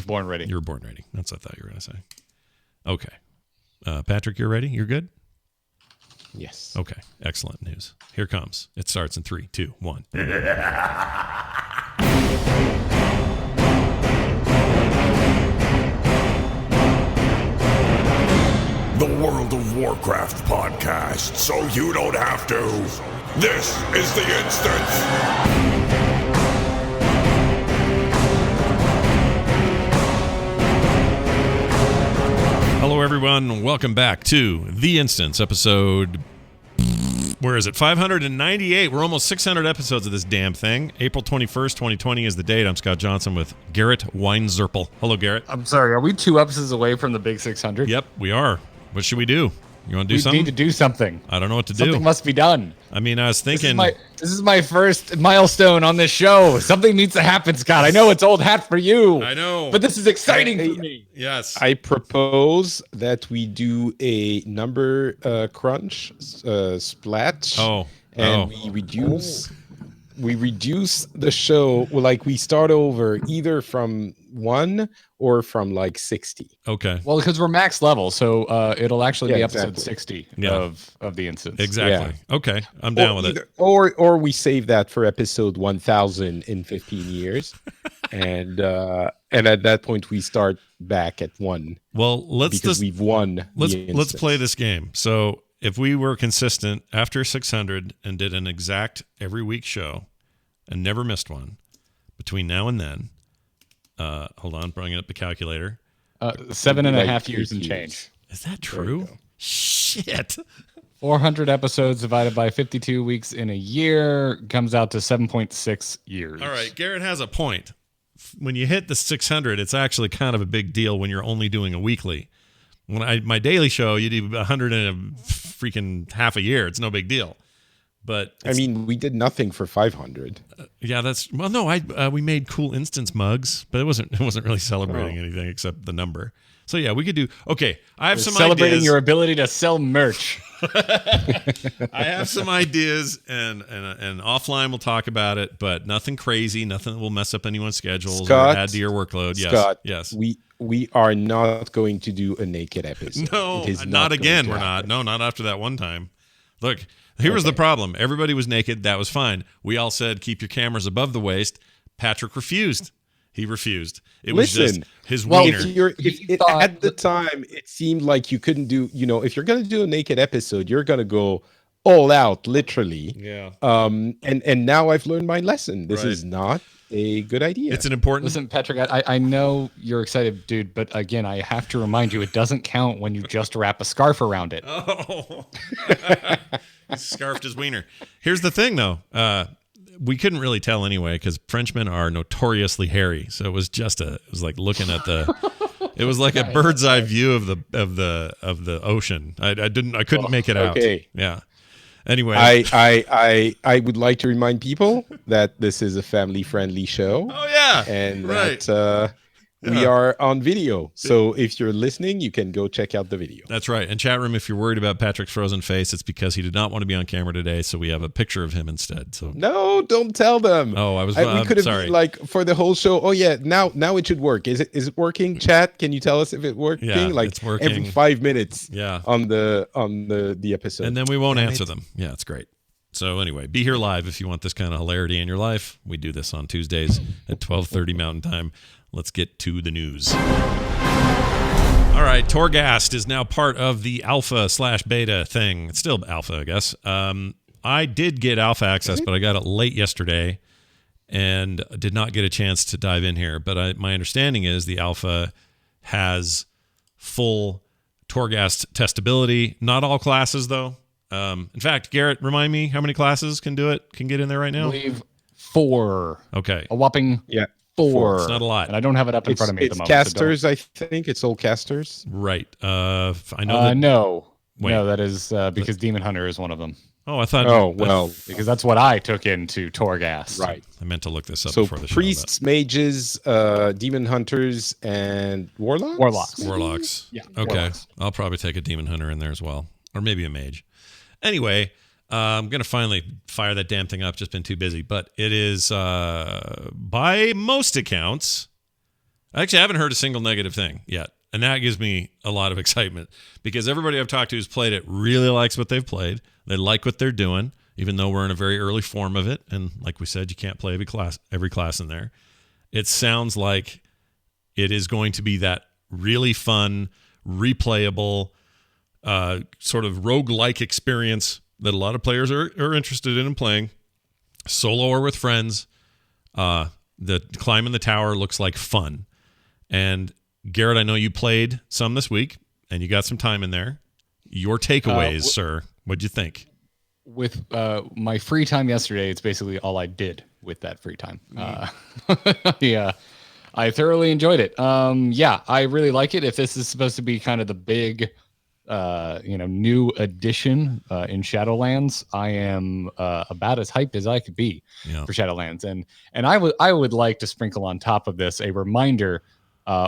was born ready. You were born ready. That's what I thought you were going to say. Okay. Patrick, you're ready? You're good? Yes. Okay. Excellent news. Here comes. It starts in 3, 2, 1. The World of Warcraft podcast, so you don't have to. This is The Instance. Hello, everyone. Welcome back to The Instance, episode... Where is it? 598. We're almost 600 episodes of this damn thing. April 21st, 2020 is the date. I'm Scott Johnson with Garrett Weinzerpel. Hello, Garrett. I'm sorry, are we 2 episodes away from the big 600? Yep, we are. What should we do? You want to do We something? need to do something. I don't know what to Something do. must be done. I mean, I was thinking... This is my first milestone on this show. Something needs to happen, Scott. I know it's old hat for you. I know. But this is exciting for me. Yes. I propose that we do a number crunch splat. We reduce the show. Like we start over either from 1 or from like 60. Okay. Well, because we're max level, so it'll actually be episode exactly. 60 of the instance. Exactly. Yeah. Okay. I'm down with it. Or we save that for episode 1000 in 15 years. and at that point we start back at 1. Well, we've won. Let's play this game. So if we were consistent after 600 and did an exact every week show and never missed one between now and then, hold on, bringing up the calculator. 7.5 years and change. Is that true? Shit. 400 episodes divided by 52 weeks in a year comes out to 7.6 years. All right, Garrett has a point. When you hit the 600, it's actually kind of a big deal when you're only doing a weekly. When my daily show, you do 100 in a freaking half a year. It's no big deal. But I mean, we did nothing for 500. Yeah, that's we made cool instance mugs, but it wasn't really celebrating anything except the number. So yeah, we could do. Okay, I have some celebrating ideas. Your ability to sell merch. I have some ideas, and offline we'll talk about it, but nothing crazy, nothing that will mess up anyone's schedules Scott, or add to your workload. Scott, yes. We are not going to do a naked episode. No, not again. We're not. No, not after that one time. Look. Here was the problem. Everybody was naked. That was fine. We all said, keep your cameras above the waist. Patrick refused. He refused. It was just his wiener. At the time, it seemed like you couldn't do, if you're going to do a naked episode, you're going to go all out, literally. Yeah. And now I've learned my lesson. This is not a good idea. It's an important... Listen, Patrick, I know you're excited, dude, but again, I have to remind you, it doesn't count when you just wrap a scarf around it. Oh. He scarfed his wiener. Here's the thing, though. We couldn't really tell anyway because Frenchmen are notoriously hairy. So it was like looking at it was like a bird's eye view of the ocean. I couldn't make it out. Okay. Yeah. Anyway, I would like to remind people that this is a family-friendly show. Oh yeah, and that we are on video. So if you're listening, you can go check out the video. That's right. And chat room, if you're worried about Patrick's frozen face, it's because he did not want to be on camera today, so we have a picture of him instead. So no, don't tell them. Oh, we could have sorry. Been like for the whole show. Oh yeah, now it should work. Is it working? Chat, can you tell us if it's working? Yeah, like it's working. Every 5 minutes. Yeah. On the episode. And then we won't answer them. Yeah, it's great. So anyway, be here live if you want this kind of hilarity in your life. We do this on Tuesdays at 12:30 Mountain Time. Let's get to the news. All right, Torghast is now part of the alpha/beta thing. It's still alpha, I guess. I did get alpha access, but I got it late yesterday and did not get a chance to dive in here. But my understanding is the alpha has full Torghast testability. Not all classes, though. In fact, Garrett, remind me how many classes can get in there right now? I believe 4. Okay. A whopping 4. It's not a lot. And I don't have it up in front of me at the moment. It's casters, I think. It's all casters. Right. I know that... No. Wait. No, that is because Demon Hunter is one of them. Oh, I thought... Oh, well. Because that's what I took into Torghast. Right. I meant to look this up so before the show. Priests, mages, demon hunters, and warlocks? Warlocks. Yeah. Okay. Warlocks. I'll probably take a demon hunter in there as well. Or maybe a mage. Anyway, I'm going to finally fire that damn thing up. Just been too busy. But it is, by most accounts, Actually, I haven't heard a single negative thing yet. And that gives me a lot of excitement because everybody I've talked to who's played it really likes what they've played. They like what they're doing, even though we're in a very early form of it. And like we said, you can't play every class in there. It sounds like it is going to be that really fun, replayable, sort of roguelike experience that a lot of players are interested in playing, solo or with friends. The climbing the tower looks like fun. And Garrett, I know you played some this week, and you got some time in there. Your takeaways, sir. What'd you think? With my free time yesterday, it's basically all I did with that free time. Yeah, I thoroughly enjoyed it. Yeah, I really like it. If this is supposed to be kind of the big, new addition in Shadowlands, I am about as hyped as I could be for Shadowlands. And I would like to sprinkle on top of this a reminder.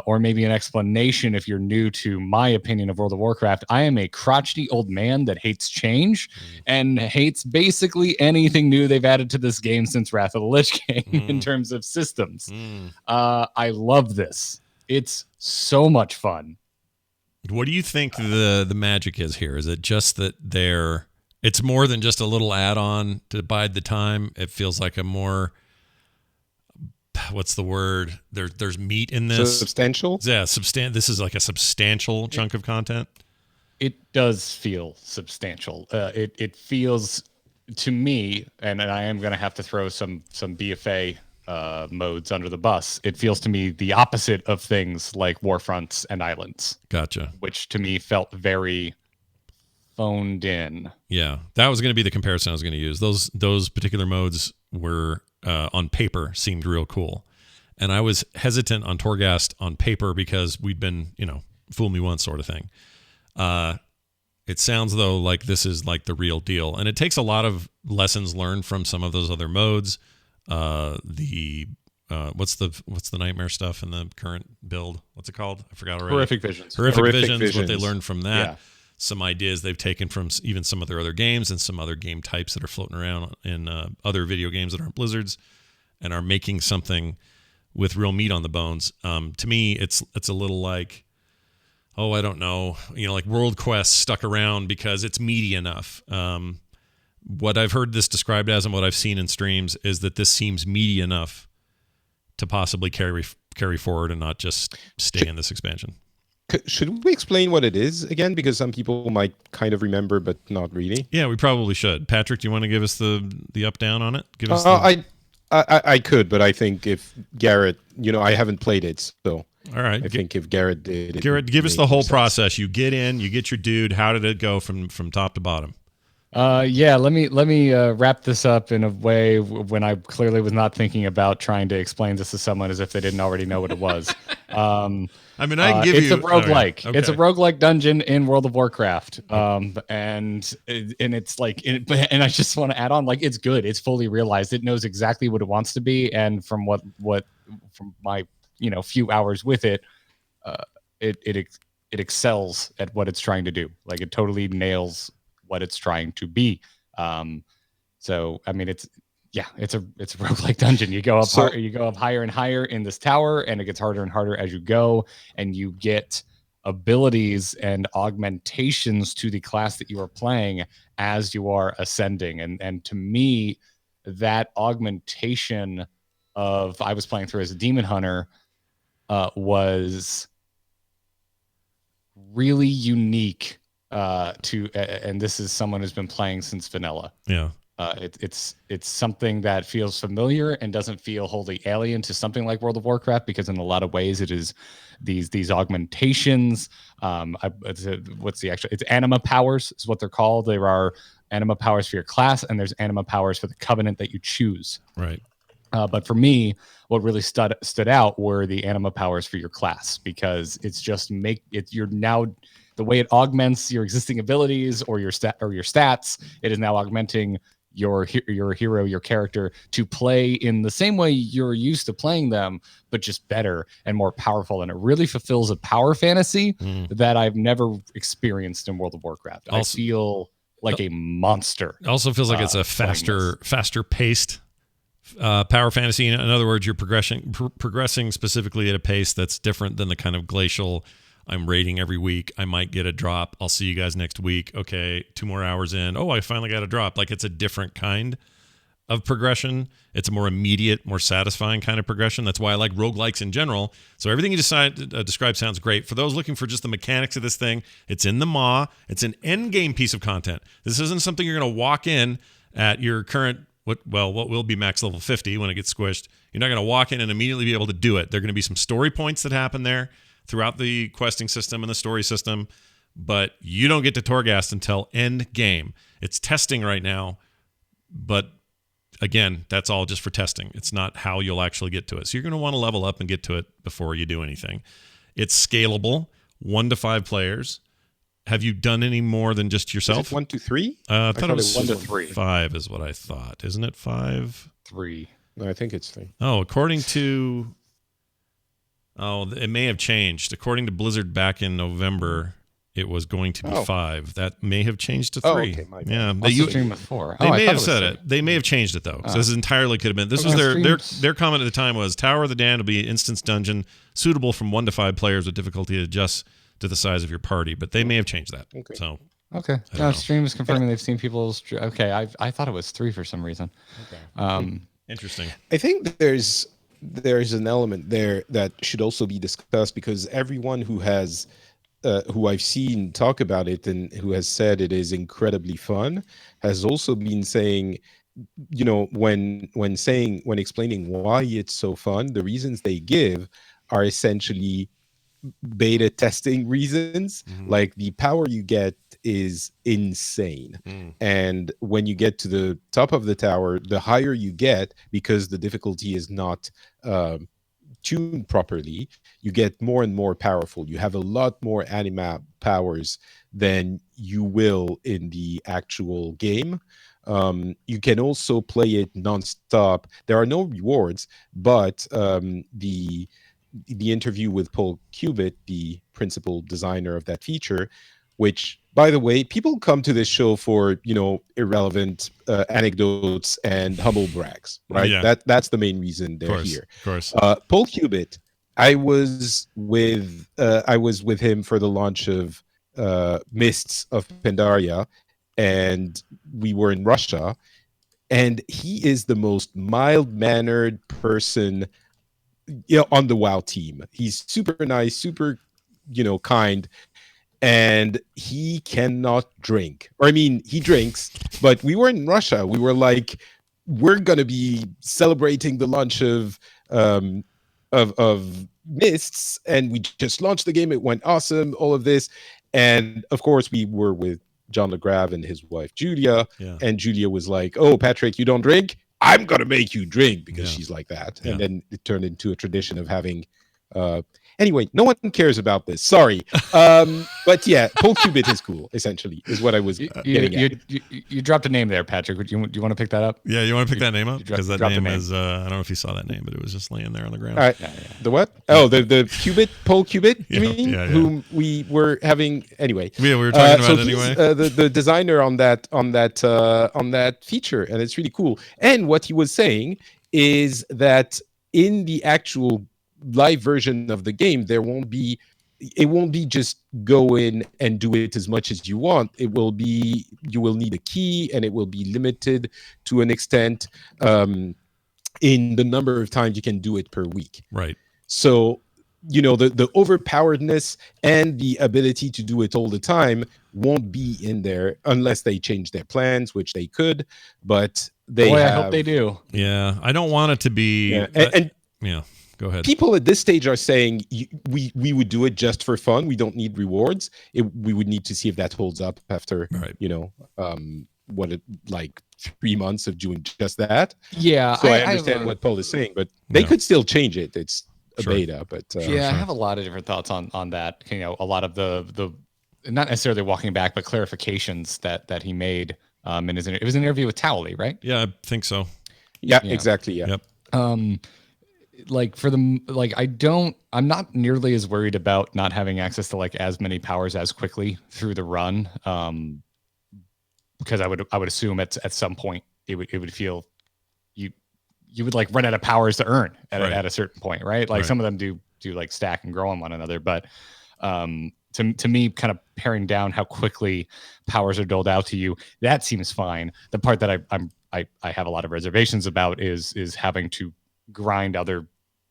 Or maybe an explanation if you're new to my opinion of World of Warcraft. I am a crotchety old man that hates change and hates basically anything new they've added to this game since Wrath of the Lich King in terms of systems. I love this. It's so much fun. What do you think the magic is here? Is it just that it's more than just a little add-on to bide the time? It feels like a more... what's the word? There's meat in this. Substantial? Yeah, this is like a substantial chunk of content. It does feel substantial. It feels to me, and I am going to have to throw some BFA modes under the bus. It feels to me the opposite of things like Warfronts and Islands. Gotcha. Which to me felt very phoned in. Yeah, that was going to be the comparison I was going to use. Those particular modes were... on paper seemed real cool. And I was hesitant on Torghast on paper because we'd been, fool me once sort of thing. It sounds though like this is like the real deal. And it takes a lot of lessons learned from some of those other modes. What's the nightmare stuff in the current build? What's it called? I forgot already. Horrific Visions. Horrific Visions, what they learned from that. Yeah. Some ideas they've taken from even some of their other games and some other game types that are floating around in other video games that aren't Blizzard's and are making something with real meat on the bones. To me, it's a little like, I don't know, like World Quest stuck around because it's meaty enough. What I've heard this described as and what I've seen in streams is that this seems meaty enough to possibly carry forward and not just stay in this expansion. Should we explain what it is again? Because some people might kind of remember, but not really. Yeah, we probably should. Patrick, do you want to give us the up down on it? Give us. I could, but I think if Garrett, I haven't played it, so all right. I think if Garrett did, Garrett, give us the whole process. You get in, you get your dude. How did it go from top to bottom? Yeah, let me wrap this up in a way when I clearly was not thinking about trying to explain this to someone as if they didn't already know what it was. I mean, I can give it's you... a roguelike. Okay. It's a roguelike dungeon in World of Warcraft. And it's like, and I just want to add on, like, it's good. It's fully realized. It knows exactly what it wants to be. And from from my, few hours with it, it excels at what it's trying to do. Like, it totally nails what it's trying to be. So, I mean, it's a roguelike dungeon. You go up higher and higher in this tower, and it gets harder and harder as you go, and you get abilities and augmentations to the class that you are playing as you are ascending. And to me, that augmentation of I was playing through as a demon hunter was really unique and this is someone who's been playing since vanilla. Yeah. It's something that feels familiar and doesn't feel wholly alien to something like World of Warcraft, because in a lot of ways it is these augmentations. It's anima powers is what they're called. There are anima powers for your class, and there's anima powers for the covenant that you choose. Right. But for me, what really stood out were the anima powers for your class, because it's just you're now, the way it augments your existing abilities or your stats, it is now augmenting your hero, your character, to play in the same way you're used to playing them, but just better and more powerful. And it really fulfills a power fantasy that I've never experienced in World of Warcraft. I feel like a monster. It also feels like it's a faster paced Power fantasy, in other words, you're progressing specifically at a pace that's different than the kind of glacial, I'm raiding every week, I might get a drop, I'll see you guys next week, okay, 2 more hours in, oh, I finally got a drop. Like, it's a different kind of progression. It's a more immediate, more satisfying kind of progression. That's why I like roguelikes in general. So everything you describe sounds great. For those looking for just the mechanics of this thing, it's in the maw. It's an end game piece of content. This isn't something you're going to walk in at your current what will be max level 50 when it gets squished. You're not going to walk in and immediately be able to do it. There are going to be some story points that happen there throughout the questing system and the story system, but you don't get to Torghast until end game. It's testing right now, but again, that's all just for testing. It's not how you'll actually get to it. So you're going to want to level up and get to it before you do anything. It's scalable, 1 to 5 players. Have you done any more than just yourself? Is it 1 to 3? I thought it was 1 to 3. 5 is what I thought. Isn't it 5? 3. No, I think it's 3. Oh, according to... Oh, it may have changed. According to Blizzard back in November, it was going to be 5. That may have changed to 3. Oh, okay, my bad. Yeah, They stream with 4. They I may thought have it said was it. They may have changed it though. So this entirely could have been. This Okay, was their comment at the time was Tower of the Damned will be an instance dungeon suitable from 1 to 5 players with difficulty adjusts to the size of your party. But they may have changed that. Okay. So Okay. No, stream is confirming they've seen people. Okay, I thought it was 3 for some reason. Okay. Interesting. I think there's an element there that should also be discussed because everyone who has who I've seen talk about it and who has said it is incredibly fun has also been saying, you know, when explaining why it's so fun, the reasons they give are essentially beta testing reasons. Like the power you get is insane, and when you get to the top of the tower, the higher you get, because the difficulty is not tuned properly, you get more and more powerful. You have a lot more anima powers than you will in the actual game. You can also play it nonstop. There are no rewards, but the interview with Paul Cubitt, the principal designer of that feature, which, by the way, people come to this show for, you know, irrelevant anecdotes and humble brags, right? Yeah. That's the main reason they're here. Of course. Paul Cubitt, I was with him for the launch of Mists of Pandaria, and we were in Russia, and he is the most mild-mannered person, you know, on the WoW team. He's super nice, super, you know, kind, and he cannot drink. Or I mean, he drinks, but we were in Russia. We were like, we're gonna be celebrating the launch of Mists, and we just launched the game. It went awesome, all of this, and of course we were with John LeGrave and his wife Julia, and Julia was like, "Oh, Patrick, you don't drink? I'm gonna make you drink," because she's like that. And then it turned into a tradition of having anyway, no one cares about this, sorry. But yeah, Paul Cubitt is cool, essentially, is what I was getting at. You dropped a name there, Patrick. Do you want to pick that up? Yeah, you want to pick that name up? Because that name is, I don't know if you saw that name, but it was just laying there on the ground. The what? Oh, the Cubitt, Paul Cubitt, you mean? Yeah. Whom we were having, anyway. Yeah, we were talking about it he's, anyway. The designer on that feature, and it's really cool. And what he was saying is that in the actual live version of the game, it won't be just go in and do it as much as you want. It will be, you will need a key, and it will be limited to an extent in the number of times you can do it per week. Right. So, you know, the overpoweredness and the ability to do it all the time won't be in there unless they change their plans, which they could, but I hope they do. Yeah, I don't want it to be. Yeah, go ahead. People at this stage are saying we would do it just for fun. We don't need rewards. We would need to see if that holds up after, you know, 3 months of doing just that. Yeah. So I understand what Paul is saying, but they could still change it. It's a beta, but I have a lot of different thoughts on that. You know, a lot of the not necessarily walking back, but clarifications that he made in his it was an interview with Towley, right? Yeah, I think so. Yeah, exactly. Yeah. Yep. Like I'm not nearly as worried about not having access to like as many powers as quickly through the run. Because I would assume at some point it would feel you would like run out of powers to earn Right. at a certain point, right? Like Right. some of them do like stack and grow on one another, but to me, kind of paring down how quickly powers are doled out to you, that seems fine. The part that I have a lot of reservations about is having to grind other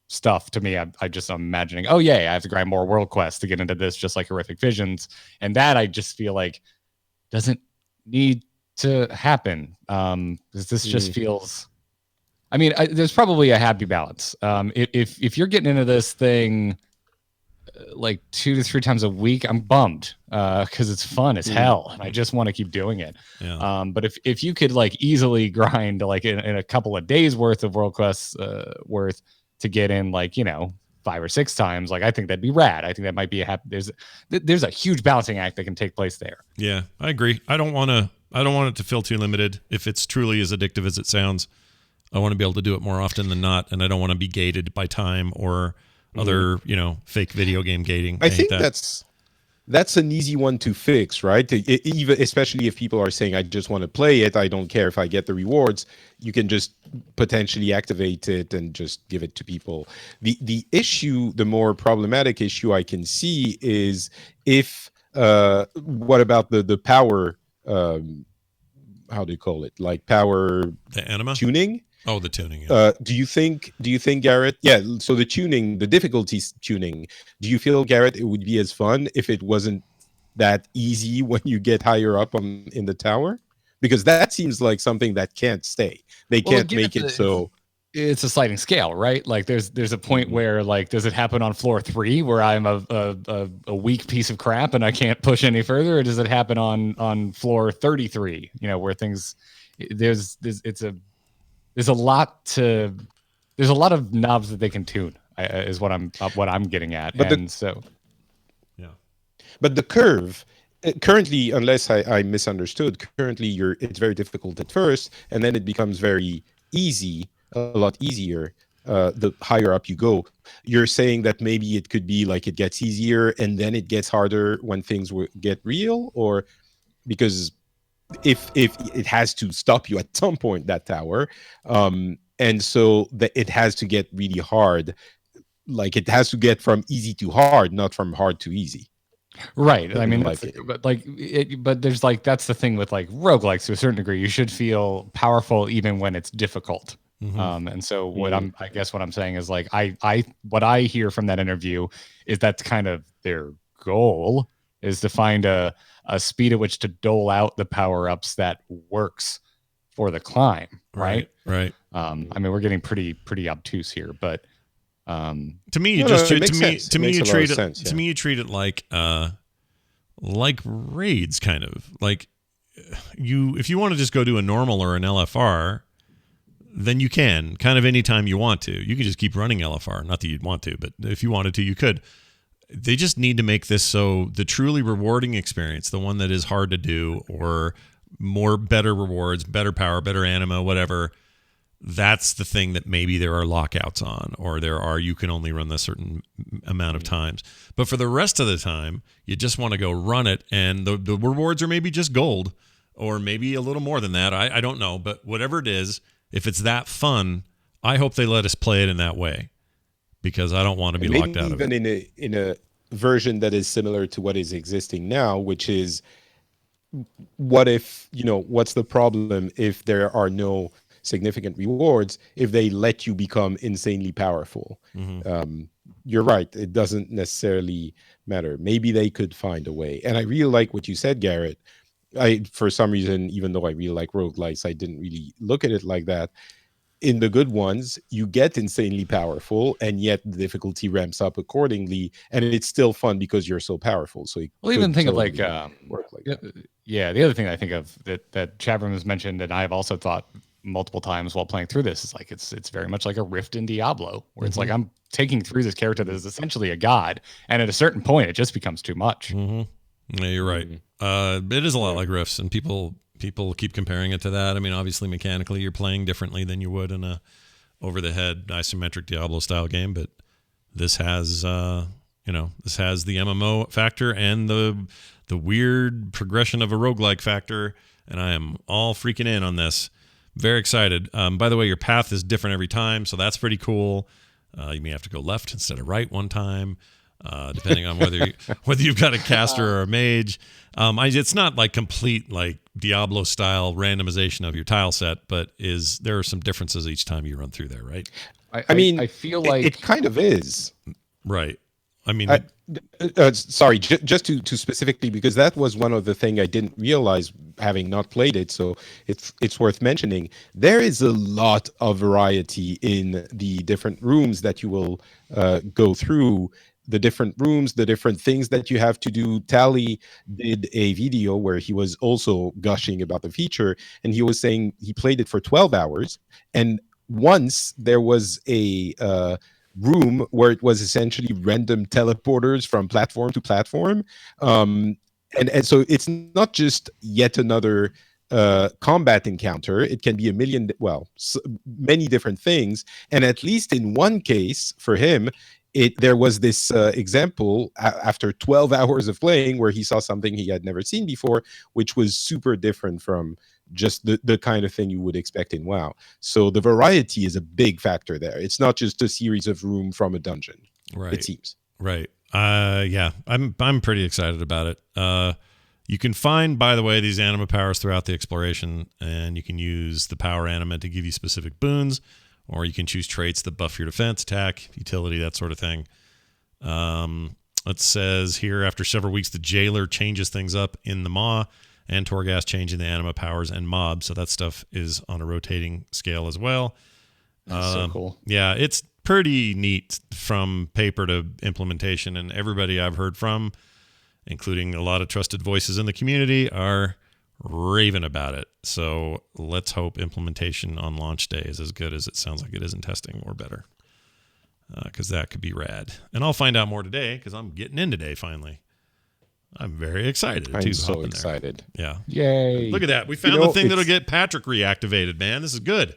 stuff. To me, I'm imagining, oh yeah, I have to grind more world quests to get into this, just like Horrific Visions, and that I just feel like doesn't need to happen. Because this just feels. I mean, there's probably a happy balance. If you're getting into this thing like 2 to 3 times a week, I'm bummed because it's fun as hell, and I just want to keep doing it. Yeah. But if you could like easily grind like in a couple of days worth of world quests worth to get in, like 5 or 6 times, like I think that'd be rad. I think that might be there's a huge balancing act that can take place there. Yeah, I agree. I don't want it to feel too limited. If it's truly as addictive as it sounds, I want to be able to do it more often than not, and I don't want to be gated by time or other, fake video game gating. I think that's an easy one to fix, right? Even especially if people are saying, I just want to play it, I don't care if I get the rewards, you can just potentially activate it and just give it to people. The issue, the more problematic issue I can see is if what about the power, how do you call it? Like power The anima? tuning? Oh, the tuning. Yeah. Do you think, Garrett? Yeah. So the tuning, the difficulties tuning. Do you feel, Garrett, it would be as fun if it wasn't that easy when you get higher up in the tower? Because that seems like something that can't stay. They can't make it so. It's a sliding scale, right? Like there's a point where, like, does it happen on floor 3 where I'm a weak piece of crap and I can't push any further, or does it happen on floor 33? Where things there's a lot of knobs that they can tune, is what I'm getting at. But but the curve currently, unless I misunderstood, currently it's very difficult at first, and then it becomes very easy, a lot easier the higher up you go. You're saying that maybe it could be like it gets easier and then it gets harder when things get real, or because if it has to stop you at some point, that tower, and so that it has to get really hard, like it has to get from easy to hard, not from hard to easy. Right. I mean, like but there's like, that's the thing with like roguelikes to a certain degree. You should feel powerful even when it's difficult. And so what I guess what I'm saying is, like, what I hear from that interview is that's kind of their goal, is to find a speed at which to dole out the power-ups that works for the climb. Right. I mean, we're getting pretty obtuse here, but to me, you treat it like raids, kind of like if you want to just go do a normal or an LFR, then you can kind of anytime you want to. You could just keep running LFR. Not that you'd want to, but if you wanted to, you could. They just need to make this so the truly rewarding experience, the one that is hard to do, or better rewards, better power, better anima, whatever, that's the thing that maybe there are lockouts on, or you can only run this certain amount of times. But for the rest of the time, you just want to go run it, and the rewards are maybe just gold, or maybe a little more than that. I don't know, but whatever it is, if it's that fun, I hope they let us play it in that way, because I don't want to be locked out of it. Even in a version that is similar to what is existing now, which is, what if, what's the problem if there are no significant rewards, if they let you become insanely powerful? You're right, it doesn't necessarily matter. Maybe they could find a way. And I really like what you said, Garrett. For some reason, even though I really like roguelikes, I didn't really look at it like that. In the good ones, you get insanely powerful, and yet the difficulty ramps up accordingly, and it's still fun because you're so powerful. So even think totally of work like that. Yeah, the other thing I think of that Chavram has mentioned, and I've also thought multiple times while playing through this, is like it's very much like a rift in Diablo, where it's like I'm taking through this character that is essentially a god, and at a certain point, it just becomes too much. Yeah, you're right. It is a lot like Rifts, and people keep comparing it to that. I mean, obviously, mechanically, you're playing differently than you would in a over-the-head isometric Diablo style game, but this has the MMO factor and the weird progression of a roguelike factor, and I am all freaking in on this. very excited. By the way, your path is different every time, so that's pretty cool. You may have to go left instead of right one time, depending on whether you've got a caster or a mage. It's not like complete like Diablo style randomization of your tile set, but there are some differences each time you run through there, right? I mean, I feel like it kind of is. Right. I mean, Sorry, just to specifically, because that was one of the things I didn't realize having not played it, so it's worth mentioning. There is a lot of variety in the different rooms that you will go through. The different rooms, the different things that you have to do. Tally did a video where he was also gushing about the feature, and he was saying he played it for 12 hours, and once there was a room where it was essentially random teleporters from platform to platform, and so it's not just yet another combat encounter. It can be a million, many different things. And at least in one case for him, there was this example after 12 hours of playing where he saw something he had never seen before, which was super different from just the kind of thing you would expect in WoW. So the variety is a big factor there. It's not just a series of room from a dungeon, right. it seems. Right. Yeah, I'm pretty excited about it. You can find, by the way, these anima powers throughout the exploration, and you can use the power anima to give you specific boons, or you can choose traits that buff your defense, attack, utility, that sort of thing. It says here, after several weeks, the jailer changes things up in the Maw, and Torghast changing the anima powers and mobs. So that stuff is on a rotating scale as well. That's so cool. Yeah, it's pretty neat from paper to implementation, and everybody I've heard from, including a lot of trusted voices in the community, are raving about it. So let's hope implementation on launch day is as good as it sounds like it is in testing, or better, because that could be rad. And I'll find out more today because I'm getting in today finally. I'm very excited. I'm so excited. Yeah. Yay. Look at that. We found the thing that'll get Patrick reactivated, man. This is good.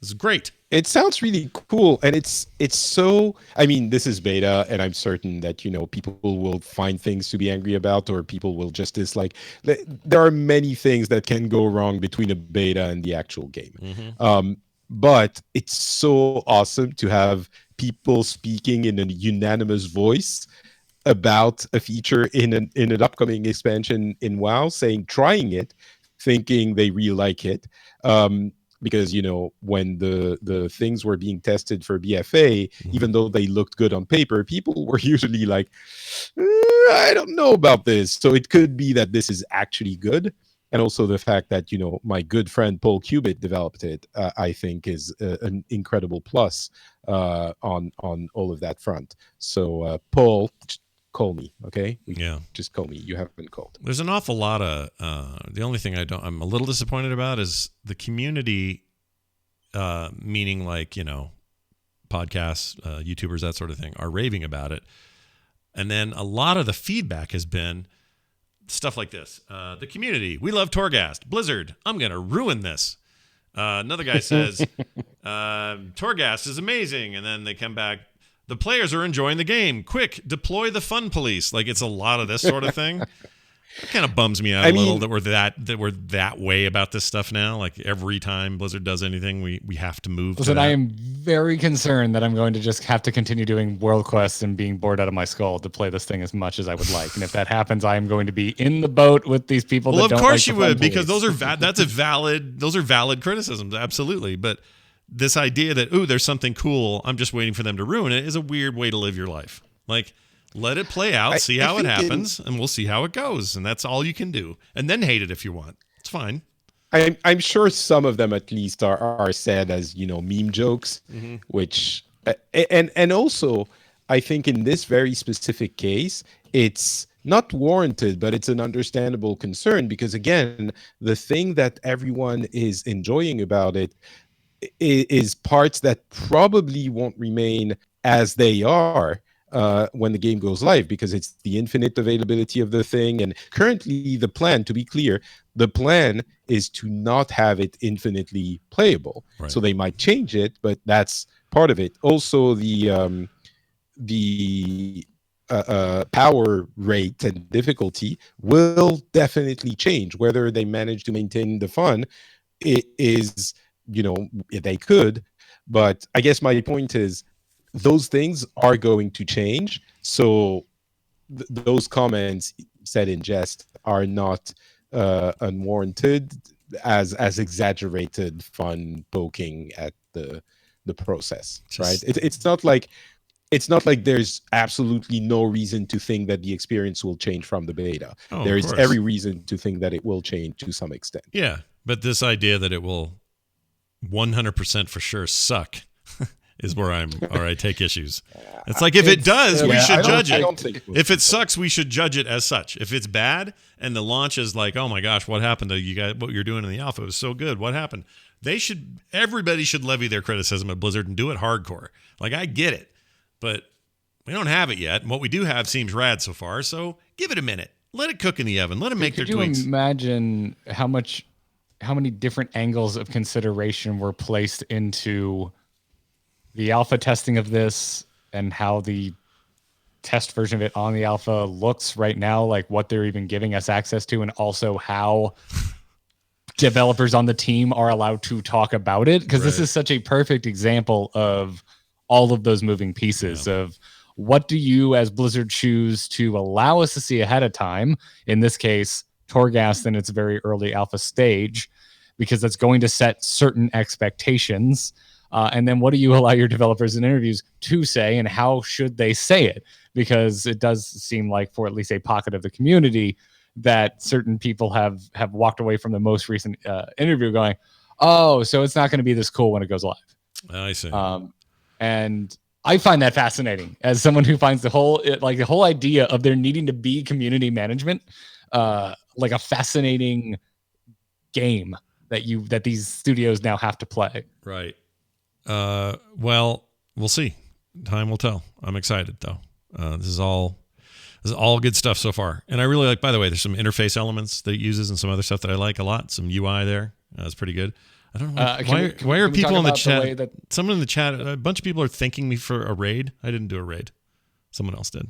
This is great. It sounds really cool, and it's so, I mean, this is beta, and I'm certain that, people will find things to be angry about, or people will just dislike. There are many things that can go wrong between a beta and the actual game. Mm-hmm. But it's so awesome to have people speaking in a unanimous voice about a feature in an upcoming expansion in WoW, trying it, thinking they really like it. Because, when the things were being tested for BFA, even though they looked good on paper, people were usually like, I don't know about this. So it could be that this is actually good. And also the fact that, my good friend Paul Cubitt developed it, I think is an incredible plus on all of that front. So Paul, call me, okay? Yeah, just call me. You haven't called. There's an awful lot of the only thing I'm a little disappointed about is the community, meaning like podcasts, YouTubers, that sort of thing, are raving about it, and then a lot of the feedback has been stuff like this: the community, we love Torghast. Blizzard, I'm gonna ruin this. Another guy says Torghast is amazing, and then they come back, the players are enjoying the game. Quick, deploy the fun police. Like, it's a lot of this sort of thing. It kind of bums me out a little that we're that way about this stuff now. Like, every time Blizzard does anything, we have to move. Listen, I am very concerned that I'm going to just have to continue doing world quests and being bored out of my skull to play this thing as much as I would like. And if that happens, I am going to be in the boat with these people. Well, that don't of course like you would, because those are valid criticisms, absolutely. But this idea that, there's something cool, I'm just waiting for them to ruin it, is a weird way to live your life. Like, let it play out, see how it happens, and we'll see how it goes. And that's all you can do. And then hate it if you want. It's fine. I'm sure some of them at least are said as, meme jokes, which, and also, I think in this very specific case, it's not warranted, but it's an understandable concern, because again, the thing that everyone is enjoying about it is parts that probably won't remain as they are when the game goes live, because it's the infinite availability of the thing. And currently the plan, to be clear, the plan is to not have it infinitely playable. Right. So they might change it, but that's part of it. Also, the power rate and difficulty will definitely change. Whether they manage to maintain the fun, it is they could. But I guess my point is those things are going to change. So those comments said in jest are not unwarranted, as exaggerated fun poking at the process, right? It's not like there's absolutely no reason to think that the experience will change from the beta. Oh, There of is course. every reason to think that it will change to some extent. Yeah, but this idea that it will 100% for sure suck is where I take issues. It's like if it does, we should judge it. If it sucks, we should judge it as such. If it's bad and the launch is like, oh my gosh, what happened to you guys? What you're doing in the alpha was so good. What happened? Everybody should levy their criticism at Blizzard and do it hardcore. Like, I get it, but we don't have it yet. And what we do have seems rad so far. So give it a minute. Let it cook in the oven. Let them make their tweaks. Could you imagine how many different angles of consideration were placed into the alpha testing of this and how the test version of it on the alpha looks right now, like what they're even giving us access to, and also how developers on the team are allowed to talk about it? Because this is such a perfect example of all of those moving pieces of what do you as Blizzard choose to allow us to see ahead of time, in this case Torghast in its very early alpha stage, because that's going to set certain expectations. And then what do you allow your developers in interviews to say, and how should they say it? Because it does seem like, for at least a pocket of the community, that certain people have walked away from the most recent interview going, oh, so it's not going to be this cool when it goes live. I see. And I find that fascinating as someone who finds the whole idea of there needing to be community management like a fascinating game that these studios now have to play. Right. Well, we'll see. Time will tell. I'm excited though. This is all good stuff so far. And I really like, by the way, there's some interface elements that it uses and some other stuff that I like a lot. Some UI there. That's pretty good. I don't know. Why are people in the chat? Someone in the chat, a bunch of people are thanking me for a raid. I didn't do a raid. Someone else did.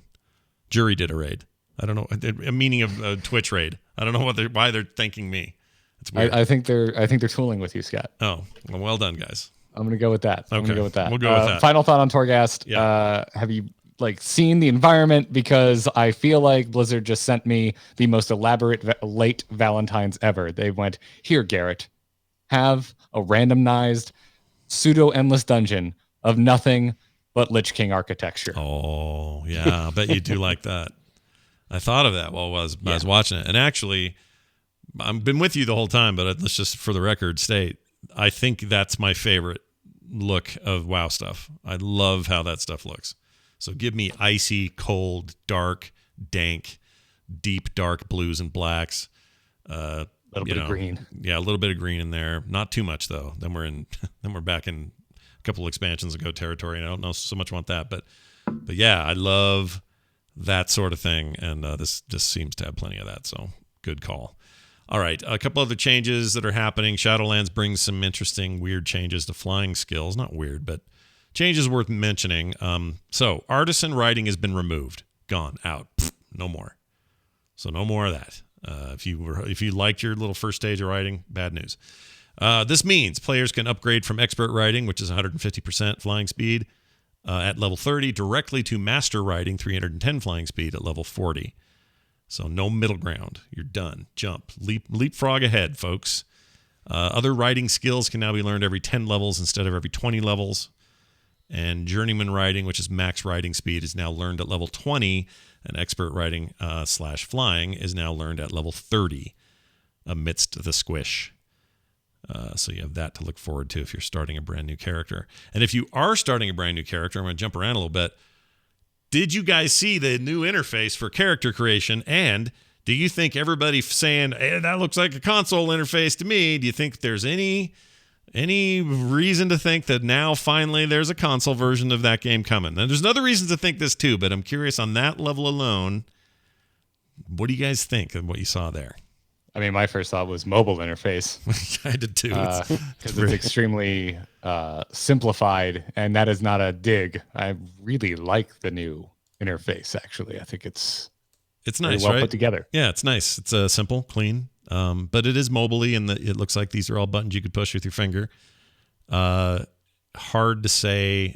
Jury did a raid. I don't know. A meaning of a Twitch raid. I don't know why they're thanking me. It's weird. I think they're tooling with you, Scott. Oh, well done, guys. I'm gonna go with that. Okay. I'm gonna go with that. We'll go with that. Final thought on Torghast. Yeah. Have you seen the environment? Because I feel like Blizzard just sent me the most elaborate late Valentine's ever. They went, here, Garrett, have a randomized pseudo endless dungeon of nothing but Lich King architecture. Oh yeah, I bet you do like that. I thought of that while I was watching it, and actually, I've been with you the whole time. But let's just, for the record, state I think that's my favorite look of WoW stuff. I love how that stuff looks. So give me icy, cold, dark, dank, deep, dark blues and blacks. A little bit of green. Yeah, a little bit of green in there. Not too much though. Then we're back in a couple expansions ago territory, and I don't know so much want that. But yeah, I love that sort of thing, and this seems to have plenty of that. So good call. All right, a couple other changes that are happening. Shadowlands brings some interesting, weird changes to flying skills. Not weird, but changes worth mentioning. So artisan riding has been removed, gone, out, no more. So no more of that. If you liked your little first stage of riding, bad news. This means players can upgrade from expert riding, which is 150% flying speed at level 30, directly to master riding, 310 flying speed at level 40. So no middle ground. You're done. Jump. Leapfrog ahead, folks. Other riding skills can now be learned every 10 levels instead of every 20 levels. And journeyman riding, which is max riding speed, is now learned at level 20. And expert riding / flying is now learned at level 30 amidst the squish. So you have that to look forward to if you're starting a brand new character. And if you are starting a brand new character, I'm going to jump around a little bit. Did you guys see the new interface for character creation? And do you think everybody saying, hey, that looks like a console interface to me? Do you think there's any reason to think that now finally there's a console version of that game coming? And there's other reasons to think this too, but I'm curious on that level alone. What do you guys think of what you saw there? I mean, my first thought was mobile interface. I did too. Because it's extremely simplified, and that is not a dig. I really like the new interface, actually. I think it's nice, well right? put together. Yeah, it's nice. It's simple, clean, but it is mobile-y, and it looks like these are all buttons you could push with your finger. Hard to say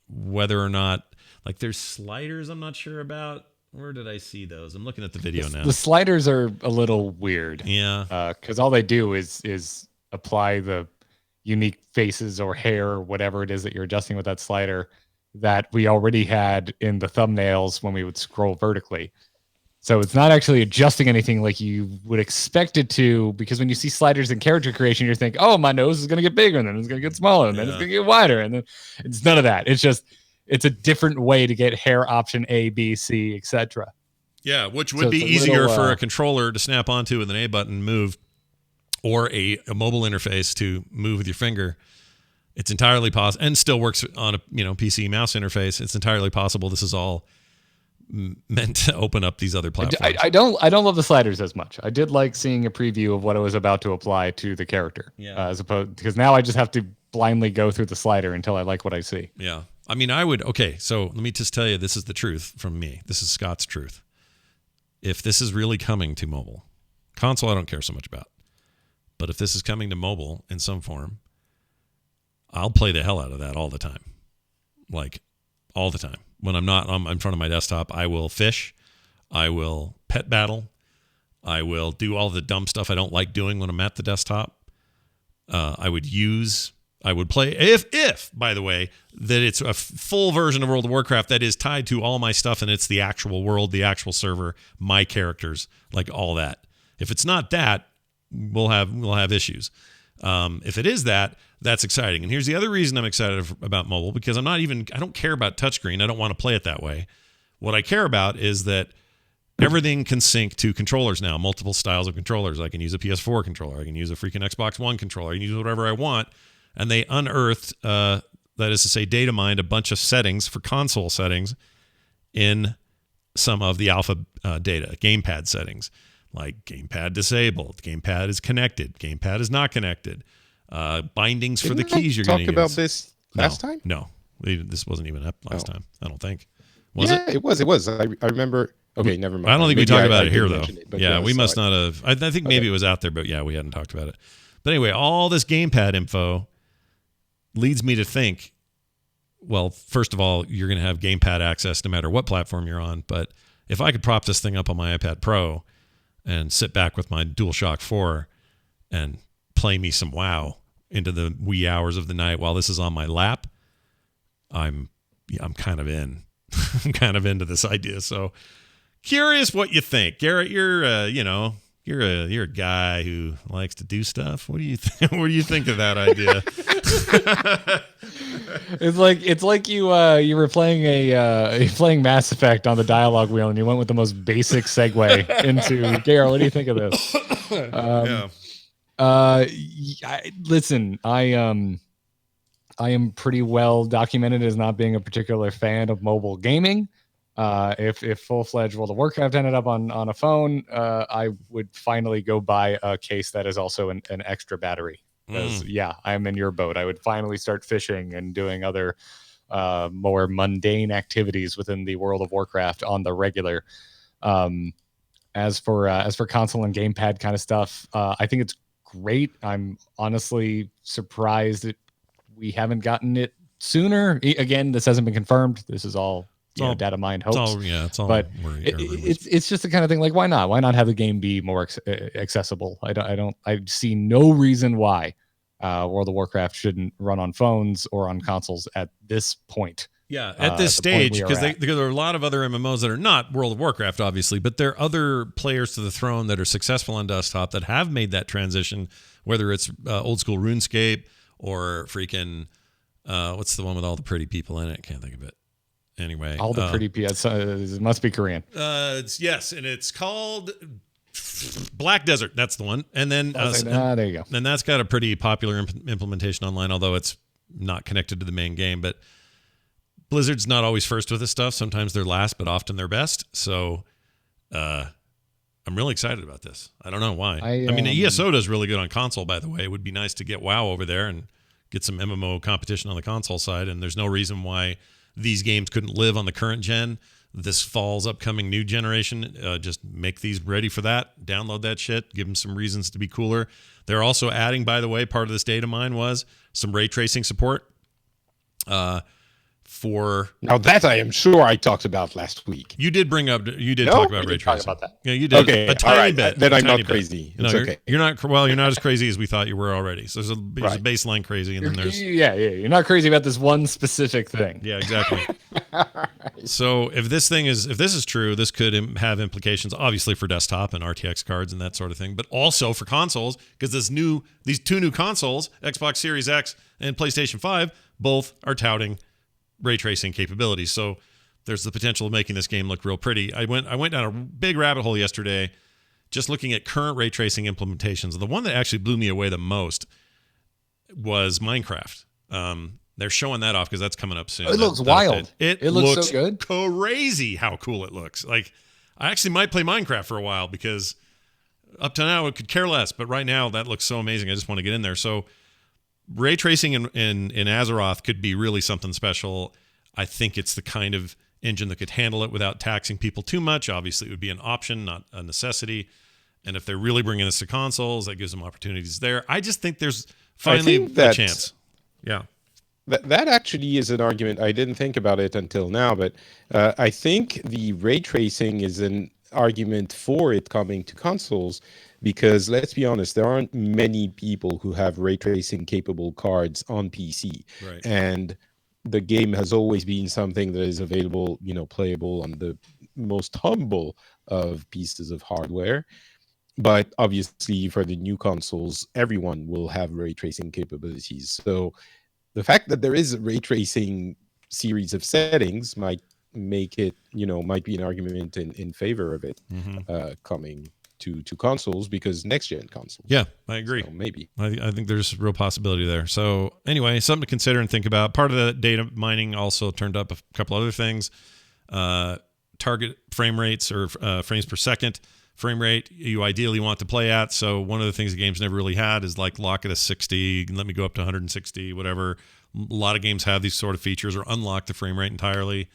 whether or not, like, there's sliders I'm not sure about. Where did I see those? I'm looking at the video now. The sliders are a little weird. Yeah. Because all they do is apply the unique faces or hair or whatever it is that you're adjusting with that slider that we already had in the thumbnails when we would scroll vertically. So it's not actually adjusting anything like you would expect it to, because when you see sliders in character creation, you're thinking, oh, my nose is going to get bigger, and then it's going to get smaller, and then it's going to get wider. And then it's none of that. It's a different way to get hair option A, B, C, etc. Yeah, which would be easier for a controller to snap onto with an A button move, or a mobile interface to move with your finger. It's entirely possible, and still works on a PC mouse interface. It's entirely possible this is all meant to open up these other platforms. I don't love the sliders as much. I did like seeing a preview of what it was about to apply to the character, as opposed, because now I just have to blindly go through the slider until I like what I see. Yeah, I mean, okay. So let me just tell you, this is the truth from me. This is Scott's truth. If this is really coming to mobile, console, I don't care so much about. But if this is coming to mobile in some form, I'll play the hell out of that all the time. Like, all the time. When I'm not in front of my desktop, I will fish. I will pet battle. I will do all the dumb stuff I don't like doing when I'm at the desktop. I would play, if, by the way, that it's a full version of World of Warcraft that is tied to all my stuff and it's the actual world, the actual server, my characters, like all that. If it's not that, we'll have issues. If it is that, that's exciting. And here's the other reason I'm excited about mobile, because I don't care about touchscreen. I don't want to play it that way. What I care about is that everything can sync to controllers now, multiple styles of controllers. I can use a PS4 controller. I can use a freaking Xbox One controller. I can use whatever I want. And they unearthed, that is to say, data mined a bunch of settings for console settings in some of the alpha data, gamepad settings, like gamepad disabled, gamepad is connected, gamepad is not connected, bindings for the keys you're going to use. Talk about this last time? No, this wasn't even up last time. I don't think. Was it? It was. I remember. Okay, never mind. I don't think we talked about it here, though. Yeah, we must not have. I think maybe it was out there, but yeah, we hadn't talked about it. But anyway, all this gamepad info leads me to think, well, first of all, you're going to have gamepad access no matter what platform you're on. But if I could prop this thing up on my iPad Pro and sit back with my DualShock 4 and play me some WoW into the wee hours of the night while this is on my lap, I'm kind of in. I'm kind of into this idea. So curious what you think, Garrett. You're a guy who likes to do stuff. What do you think? What do you think of that idea? It's like you were playing Mass Effect on the dialogue wheel, and you went with the most basic segue into Garrett. What do you think of this? Listen, I am pretty well documented as not being a particular fan of mobile gaming. If full-fledged World of Warcraft ended up on a phone, I would finally go buy a case that is also an extra battery. Because I'm in your boat. I would finally start fishing and doing other more mundane activities within the World of Warcraft on the regular. As for console and gamepad kind of stuff, I think it's great. I'm honestly surprised that we haven't gotten it sooner. Again, this hasn't been confirmed. This is all data mined hopes. It's all. But it's just the kind of thing. Like, why not? Why not have the game be more accessible? I see no reason why World of Warcraft shouldn't run on phones or on consoles at this point. Yeah, at this stage, because there are a lot of other MMOs that are not World of Warcraft, obviously, but there are other players to the throne that are successful on desktop that have made that transition, whether it's old school RuneScape or freaking, what's the one with all the pretty people in it? Can't think of it. Anyway. All the pretty people. It must be Korean. Yes, and it's called Black Desert. That's the one. And then there you go. And that's got a pretty popular implementation online, although it's not connected to the main game. But Blizzard's not always first with this stuff. Sometimes they're last, but often they're best. So I'm really excited about this. I don't know why. I mean, ESO does really good on console, by the way. It would be nice to get WoW over there and get some MMO competition on the console side. And there's no reason why these games couldn't live on the current gen. this fall's upcoming new generation. Just make these ready for that. Download that shit. Give them some reasons to be cooler. They're also adding, by the way, part of this data mine was some ray tracing support. For now that I am sure I talked about last week. You did bring up. You did No? talk about We ray did talk tracing. about that. Yeah, you did. Okay, a tiny all right. bit. Then a I'm tiny not bit. crazy. No, It's you're, okay. you're not. Well, you're not as crazy as we thought you were already. So there's a baseline crazy, and then there's You're not crazy about this one specific thing. yeah, exactly. So if this is true, this could have implications, obviously for desktop and RTX cards and that sort of thing, but also for consoles because these two new consoles, Xbox Series X and PlayStation 5, both are touting ray tracing capabilities. So there's the potential of making this game look real pretty. I went down a big rabbit hole yesterday just looking at current ray tracing implementations. The one that actually blew me away the most was Minecraft. They're showing that off because that's coming up soon. It looks wild. It looks so good. Crazy how cool it looks. Like I actually might play Minecraft for a while because up to now it could care less, but right now that looks so amazing. I just want to get in there. So ray tracing in Azeroth could be really something special. I think it's the kind of engine that could handle it without taxing people too much. Obviously, it would be an option, not a necessity. And if they're really bringing this to consoles, that gives them opportunities there. I just think there's finally a chance. Yeah. That actually is an argument. I didn't think about it until now, but I think the ray tracing is an argument for it coming to consoles because let's be honest, there aren't many people who have ray tracing capable cards on PC. Right. And the game has always been something that is available, playable on the most humble of pieces of hardware. But obviously for the new consoles, everyone will have ray tracing capabilities. So the fact that there is a ray tracing series of settings might make it, might be an argument in favor of it coming to consoles because next gen consoles. Yeah, I agree. So maybe. I think there's real possibility there. So anyway, something to consider and think about. Part of the data mining also turned up a couple other things. Target frame rates or frames per second frame rate you ideally want to play at. So one of the things the game's never really had is like lock it at 60, let me go up to 160, whatever. A lot of games have these sort of features or unlock the frame rate entirely.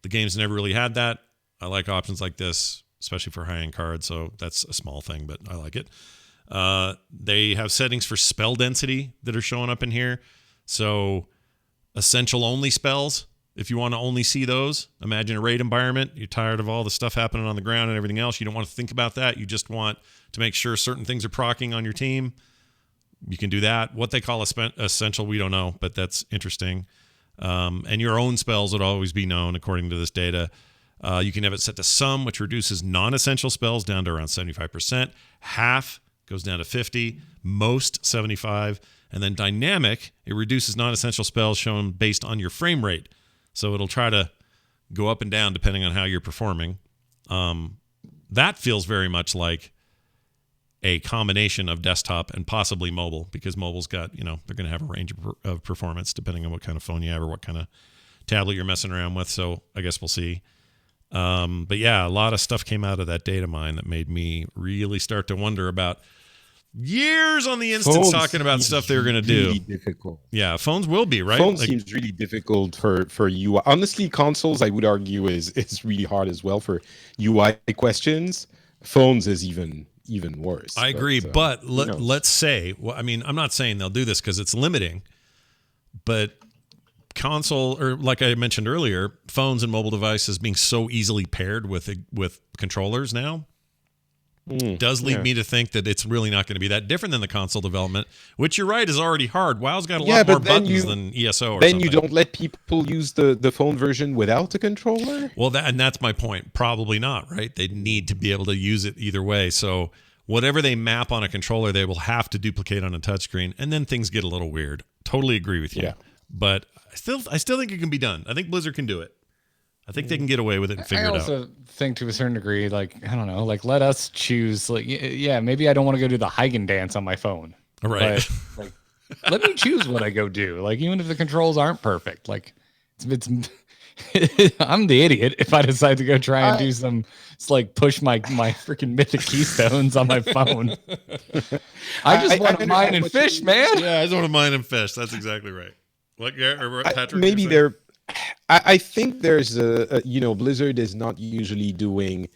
The game's never really had that. I like options like this, especially for high-end cards. So that's a small thing, but I like it. They have settings for spell density that are showing up in here. So essential only spells, if you want to only see those, imagine a raid environment. You're tired of all the stuff happening on the ground and everything else. You don't want to think about that. You just want to make sure certain things are proccing on your team. You can do that. What they call essential, we don't know, but that's interesting. And your own spells would always be known according to this data. You can have it set to some, which reduces non-essential spells down to around 75%. Half goes down to 50. Most 75. And then dynamic, it reduces non-essential spells shown based on your frame rate. So it'll try to go up and down depending on how you're performing. That feels very much like a combination of desktop and possibly mobile because mobile's got, they're going to have a range of performance depending on what kind of phone you have or what kind of tablet you're messing around with. So I guess we'll see. But yeah, a lot of stuff came out of that data mine that made me really start to wonder about years on the instance talking about stuff they were going to do. Difficult. Yeah, phones will be, right? Phones seems really difficult for UI. Honestly, consoles, I would argue, is really hard as well for UI questions. Phones is even worse. I agree, but let's say, I'm not saying they'll do this because it's limiting, but console, or like I mentioned earlier, phones and mobile devices being so easily paired with controllers now does lead me to think that it's really not going to be that different than the console development, which you're right is already hard. WoW's got a lot more buttons than ESO or then something. You don't let people use the phone version without a controller? Well, that's my point. Probably not, right? They need to be able to use it either way. So whatever they map on a controller, they will have to duplicate on a touchscreen, and then things get a little weird. Totally agree with you. Yeah. But I still think it can be done. I think Blizzard can do it. I think they can get away with it and figure it out. I also think to a certain degree, like, I don't know, like let us choose, like, yeah, maybe I don't want to go do the Hagen dance on my phone. Right. But, like, let me choose what I go do. Like, even if the controls aren't perfect, like it's I'm the idiot if I decide to go try and do some, it's like push my freaking mythic keystones on my phone. I just want to mine and fish, man. Yeah, I just want to mine and fish. That's exactly right. What Patrick? Maybe I think there's Blizzard is not usually doing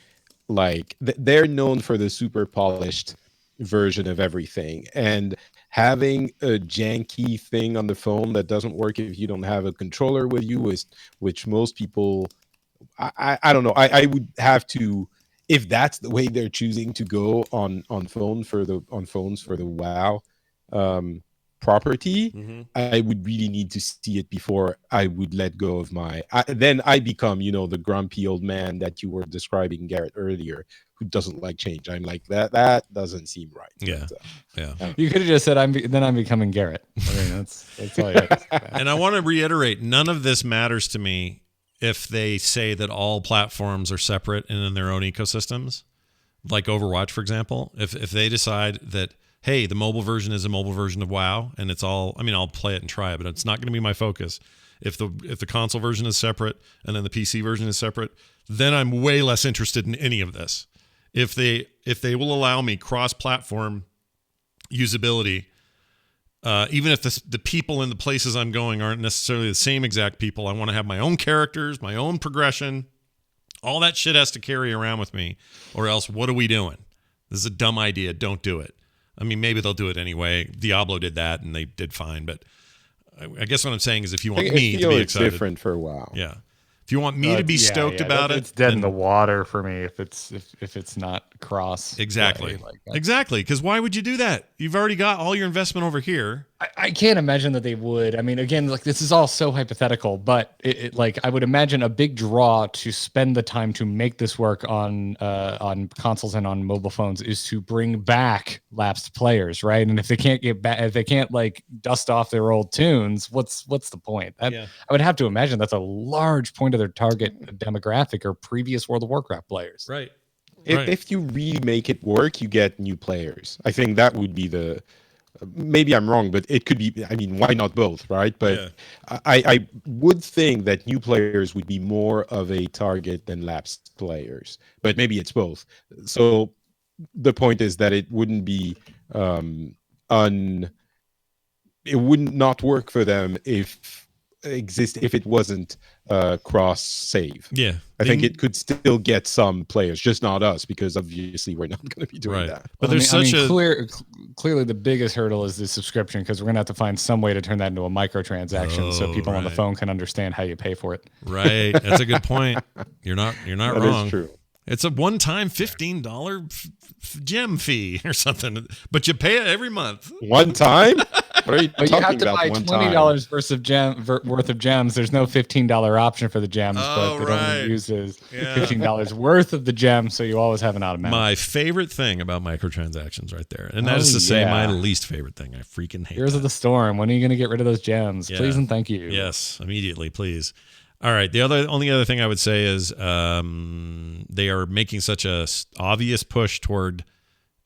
like they're known for the super polished version of everything, and having a janky thing on the phone that doesn't work if you don't have a controller with you is, which most people, I don't know, I would have to, if that's the way they're choosing to go on phones for the WoW property, Mm-hmm. I would really need to see it before I would let go of then I become, the grumpy old man that you were describing, Garrett, earlier, who doesn't like change. I'm like, that doesn't seem right. Yeah. But, Yeah. You could have just said, I'm becoming Garrett. I mean, that's all you have to say. And I want to reiterate, none of this matters to me if they say that all platforms are separate and in their own ecosystems, like Overwatch, for example. If they decide that, hey, the mobile version is a mobile version of WoW, and it's all, I mean, I'll play it and try it, but it's not going to be my focus. If the console version is separate and then the PC version is separate, then I'm way less interested in any of this. If they will allow me cross-platform usability, even if the people in the places I'm going aren't necessarily the same exact people, I want to have my own characters, my own progression. All that shit has to carry around with me, or else what are we doing? This is a dumb idea. Don't do it. I mean, maybe they'll do it anyway. Diablo did that, and they did fine. But I guess what I'm saying is, if you want me to be excited, it's different for a while. yeah. If you want me to be stoked about it, it's dead in then- the water for me if it's not cross. Exactly. Like Exactly. Because why would you do that? You've already got all your investment over here. I can't imagine that they would. I mean, again, like this is all so hypothetical, but like I would imagine a big draw to spend the time to make this work on consoles and on mobile phones is to bring back lapsed players, right? And if they can't get back, if they can't like dust off their old tunes, what's the point? I would have to imagine that's a large point of their target demographic or previous World of Warcraft players. Right. If you really make it work, you get new players. I think that would be the. Maybe I'm wrong, but it could be. I mean, why not both, right? But I would think that new players would be more of a target than lapsed players. But maybe it's both. So the point is that it wouldn't be it would not work for them if it wasn't cross save. Yeah. I think it could still get some players, just not us, because obviously we're not going to be doing that. But there's clearly the biggest hurdle is the subscription, because we're going to have to find some way to turn that into a microtransaction so people on the phone can understand how you pay for it. Right. That's a good point. You're not That wrong. is true. It's a one-time $15 gem fee or something, but you pay it every month. One time? What are you But talking you have to about? buy one $20 worth of gems. There's no $15 option for the gems, but it only uses $15 worth of the gems, so you always have an automatic. My favorite thing about microtransactions right there, and that is to say my least favorite thing. I freaking hate Heroes of the Storm. When are you going to get rid of those gems? Yeah. Please and thank you. Yes, immediately, please. All right. The only other thing I would say is they are making such a obvious push toward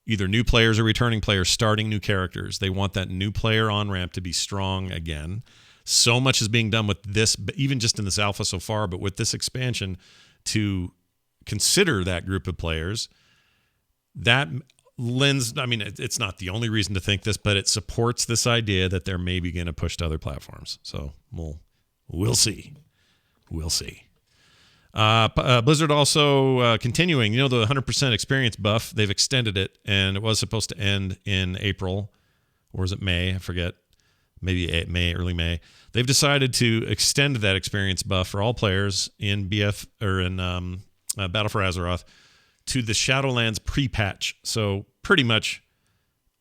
either new players or returning players starting new characters. They want that new player on-ramp to be strong again. So much is being done with this, even just in this alpha so far, but with this expansion to consider that group of players. That lends, I mean, it's not the only reason to think this, but it supports this idea that they're maybe going to push to other platforms. So we'll see. We'll see. Blizzard also continuing, the 100% experience buff, they've extended it, and it was supposed to end in April, or is it May? I forget. Maybe May, early May. They've decided to extend that experience buff for all players in BF or in Battle for Azeroth to the Shadowlands pre-patch. So pretty much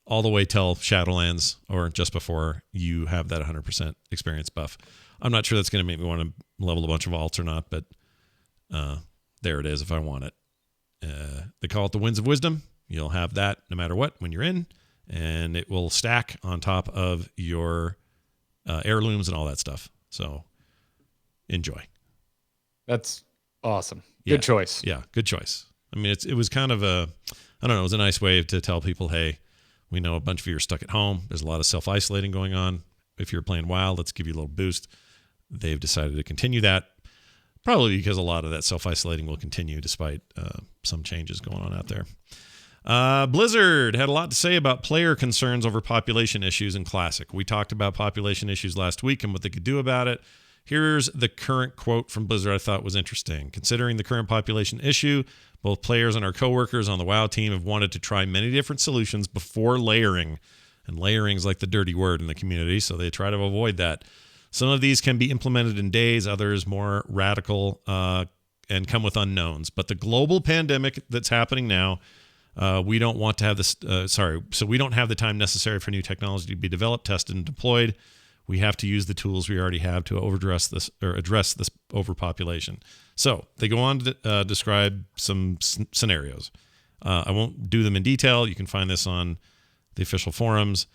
all the way till Shadowlands or just before you have that 100% experience buff. I'm not sure that's going to make me want to level a bunch of alts or not, but there it is if I want it. They call it the Winds of Wisdom. You'll have that no matter what when you're in, and it will stack on top of your heirlooms and all that stuff. So enjoy. That's awesome. Good choice. Yeah, good choice. I mean, it was kind of it was a nice way to tell people, hey, we know a bunch of you are stuck at home. There's a lot of self-isolating going on. If you're playing WoW, let's give you a little boost. They've decided to continue that, probably because a lot of that self-isolating will continue despite some changes going on out there. Blizzard had a lot to say about player concerns over population issues in Classic. We talked about population issues last week and what they could do about it. Here's the current quote from Blizzard I thought was interesting. Considering the current population issue, both players and our coworkers on the WoW team have wanted to try many different solutions before layering. And layering is like the dirty word in the community, so they try to avoid that. Some of these can be implemented in days, others more radical and come with unknowns. But the global pandemic that's happening now, we don't want to have this. So we don't have the time necessary for new technology to be developed, tested, and deployed. We have to use the tools we already have to address this overpopulation. So they go on to describe some scenarios. I won't do them in detail. You can find this on the official forums,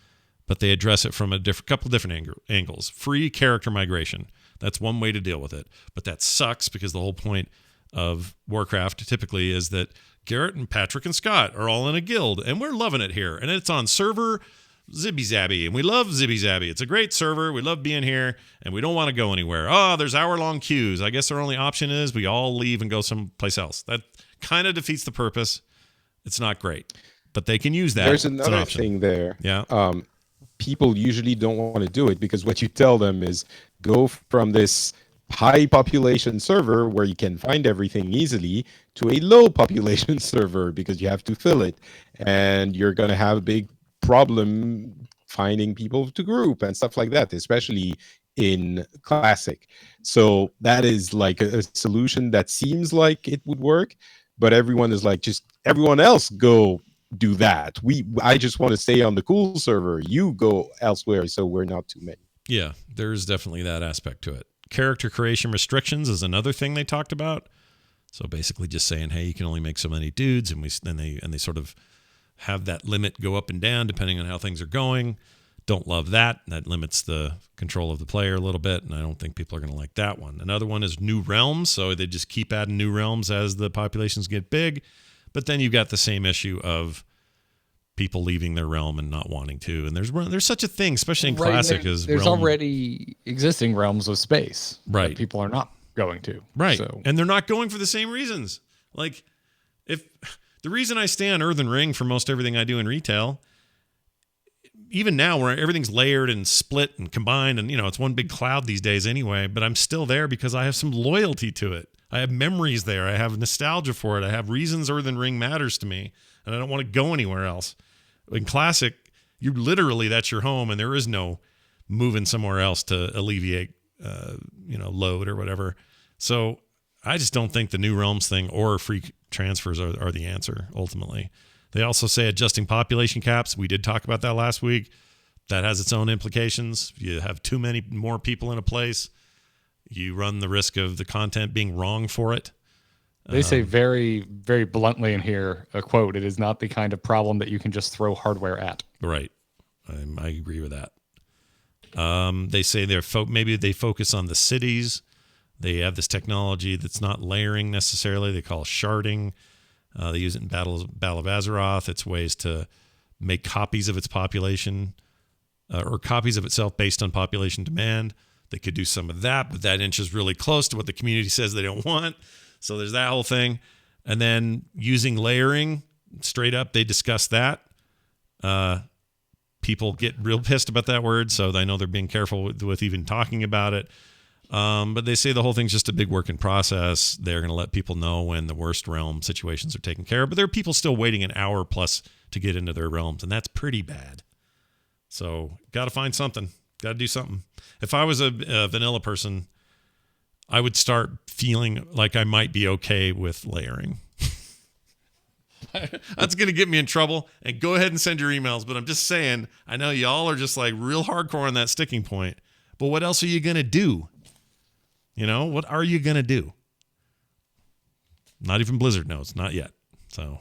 but they address it from a couple different angles. Free character migration. That's one way to deal with it. But that sucks because the whole point of Warcraft typically is that Garrett and Patrick and Scott are all in a guild, and we're loving it here. And it's on server Zibby Zabby, and we love Zibby Zabby. It's a great server. We love being here, and we don't want to go anywhere. Oh, there's hour-long queues. I guess our only option is we all leave and go someplace else. That kind of defeats the purpose. It's not great, but they can use that. There's another thing there. Yeah. People usually don't want to do it because what you tell them is go from this high population server where you can find everything easily to a low population server because you have to fill it, and you're going to have a big problem finding people to group and stuff like that, especially in Classic. So that is like a solution that seems like it would work, but everyone is like, just everyone else go do that. I just want to stay on the cool server. You go elsewhere, so we're not too many. Yeah, there's definitely that aspect to it. Character creation restrictions is another thing they talked about. So basically just saying, hey, you can only make so many dudes, and they sort of have that limit go up and down depending on how things are going. Don't love that. That limits the control of the player a little bit, and I don't think people are going to like that one. Another one is new realms, so they just keep adding new realms as the populations get big. But then you've got the same issue of people leaving their realm and not wanting to. And there's such a thing, especially in Classic. There's already existing realms of space that people are not going to. Right. So. And they're not going for the same reasons. Like, if the reason I stay on Earthen Ring for most everything I do in retail, even now where everything's layered and split and combined, and it's one big cloud these days anyway, but I'm still there because I have some loyalty to it. I have memories there. I have nostalgia for it. I have reasons Earthen Ring matters to me, and I don't want to go anywhere else. In Classic, that's your home, and there is no moving somewhere else to alleviate, load or whatever. So I just don't think the new realms thing or free transfers are the answer ultimately. They also say adjusting population caps. We did talk about that last week. That has its own implications. If you have too many more people in a place, you run the risk of the content being wrong for it. They say very, very bluntly in here, a quote, "It is not the kind of problem that you can just throw hardware at." Right. I agree with that. They say maybe they focus on the cities. They have this technology that's not layering necessarily. They call sharding. They use it in Battle of Azeroth. It's ways to make copies of its population or copies of itself based on population demand. They could do some of that, but that inches really close to what the community says they don't want. So there's that whole thing. And then using layering, straight up, they discuss that. People get real pissed about that word, so I know they're being careful with even talking about it. But they say the whole thing's just a big work in process. They're going to let people know when the worst realm situations are taken care of. But there are people still waiting an hour plus to get into their realms, and that's pretty bad. So got to find something. Got to do something. If I was a vanilla person, I would start feeling like I might be okay with layering. That's going to get me in trouble. And go ahead and send your emails. But I'm just saying, I know y'all are just like real hardcore on that sticking point. But what else are you going to do? What are you going to do? Not even Blizzard knows. Not yet. So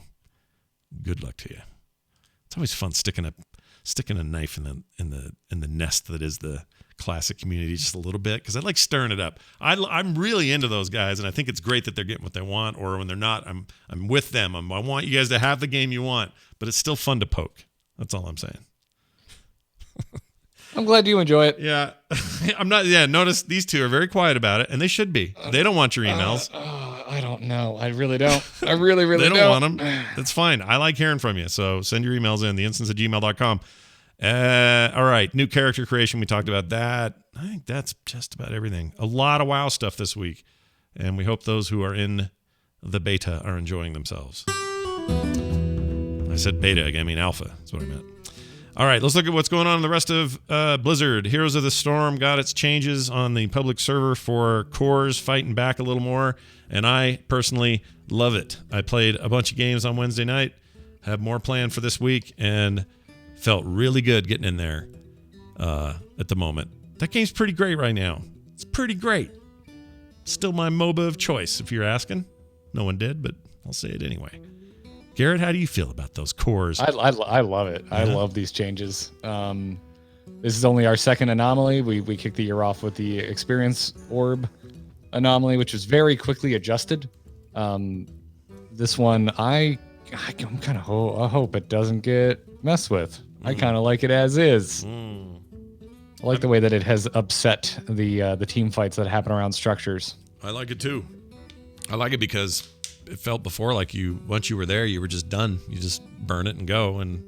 good luck to you. It's always fun sticking a knife in the nest that is the Classic community just a little bit, because I like stirring it up. I'm really into those guys, and I think it's great that they're getting what they want, or when they're not, I'm with them. I want you guys to have the game you want, but it's still fun to poke. That's all I'm saying. I'm glad you enjoy it. Yeah. I'm not. Yeah. Notice these two are very quiet about it, and they should be. They don't want your emails. I don't know. I really don't. I really they don't want them. That's fine. I like hearing from you. So send your emails in, theinstance@gmail.com. All right, new character creation. We talked about that. I think that's just about everything. A lot of WoW stuff this week, and we hope those who are in the beta are enjoying themselves. I said beta again. I mean alpha. That's what I meant. All right, let's look at what's going on in the rest of Blizzard. Heroes of the Storm got its changes on the public server for cores fighting back a little more, and I personally love it. I played a bunch of games on Wednesday night, have more planned for this week, and felt really good getting in there at the moment. That game's pretty great right now. It's pretty great. Still my MOBA of choice, if you're asking. No one did, but I'll say it anyway. Garrett, how do you feel about those cores? I love it. I love these changes. This is only our second anomaly. We kicked the year off with the experience orb anomaly, which was very quickly adjusted. This one, I kind of I hope it doesn't get messed with. I kind of like it as is. I like the way that it has upset the team fights that happen around structures. I like it too. I like it because it felt before like once you were there, you were just done. You just burn it and go. And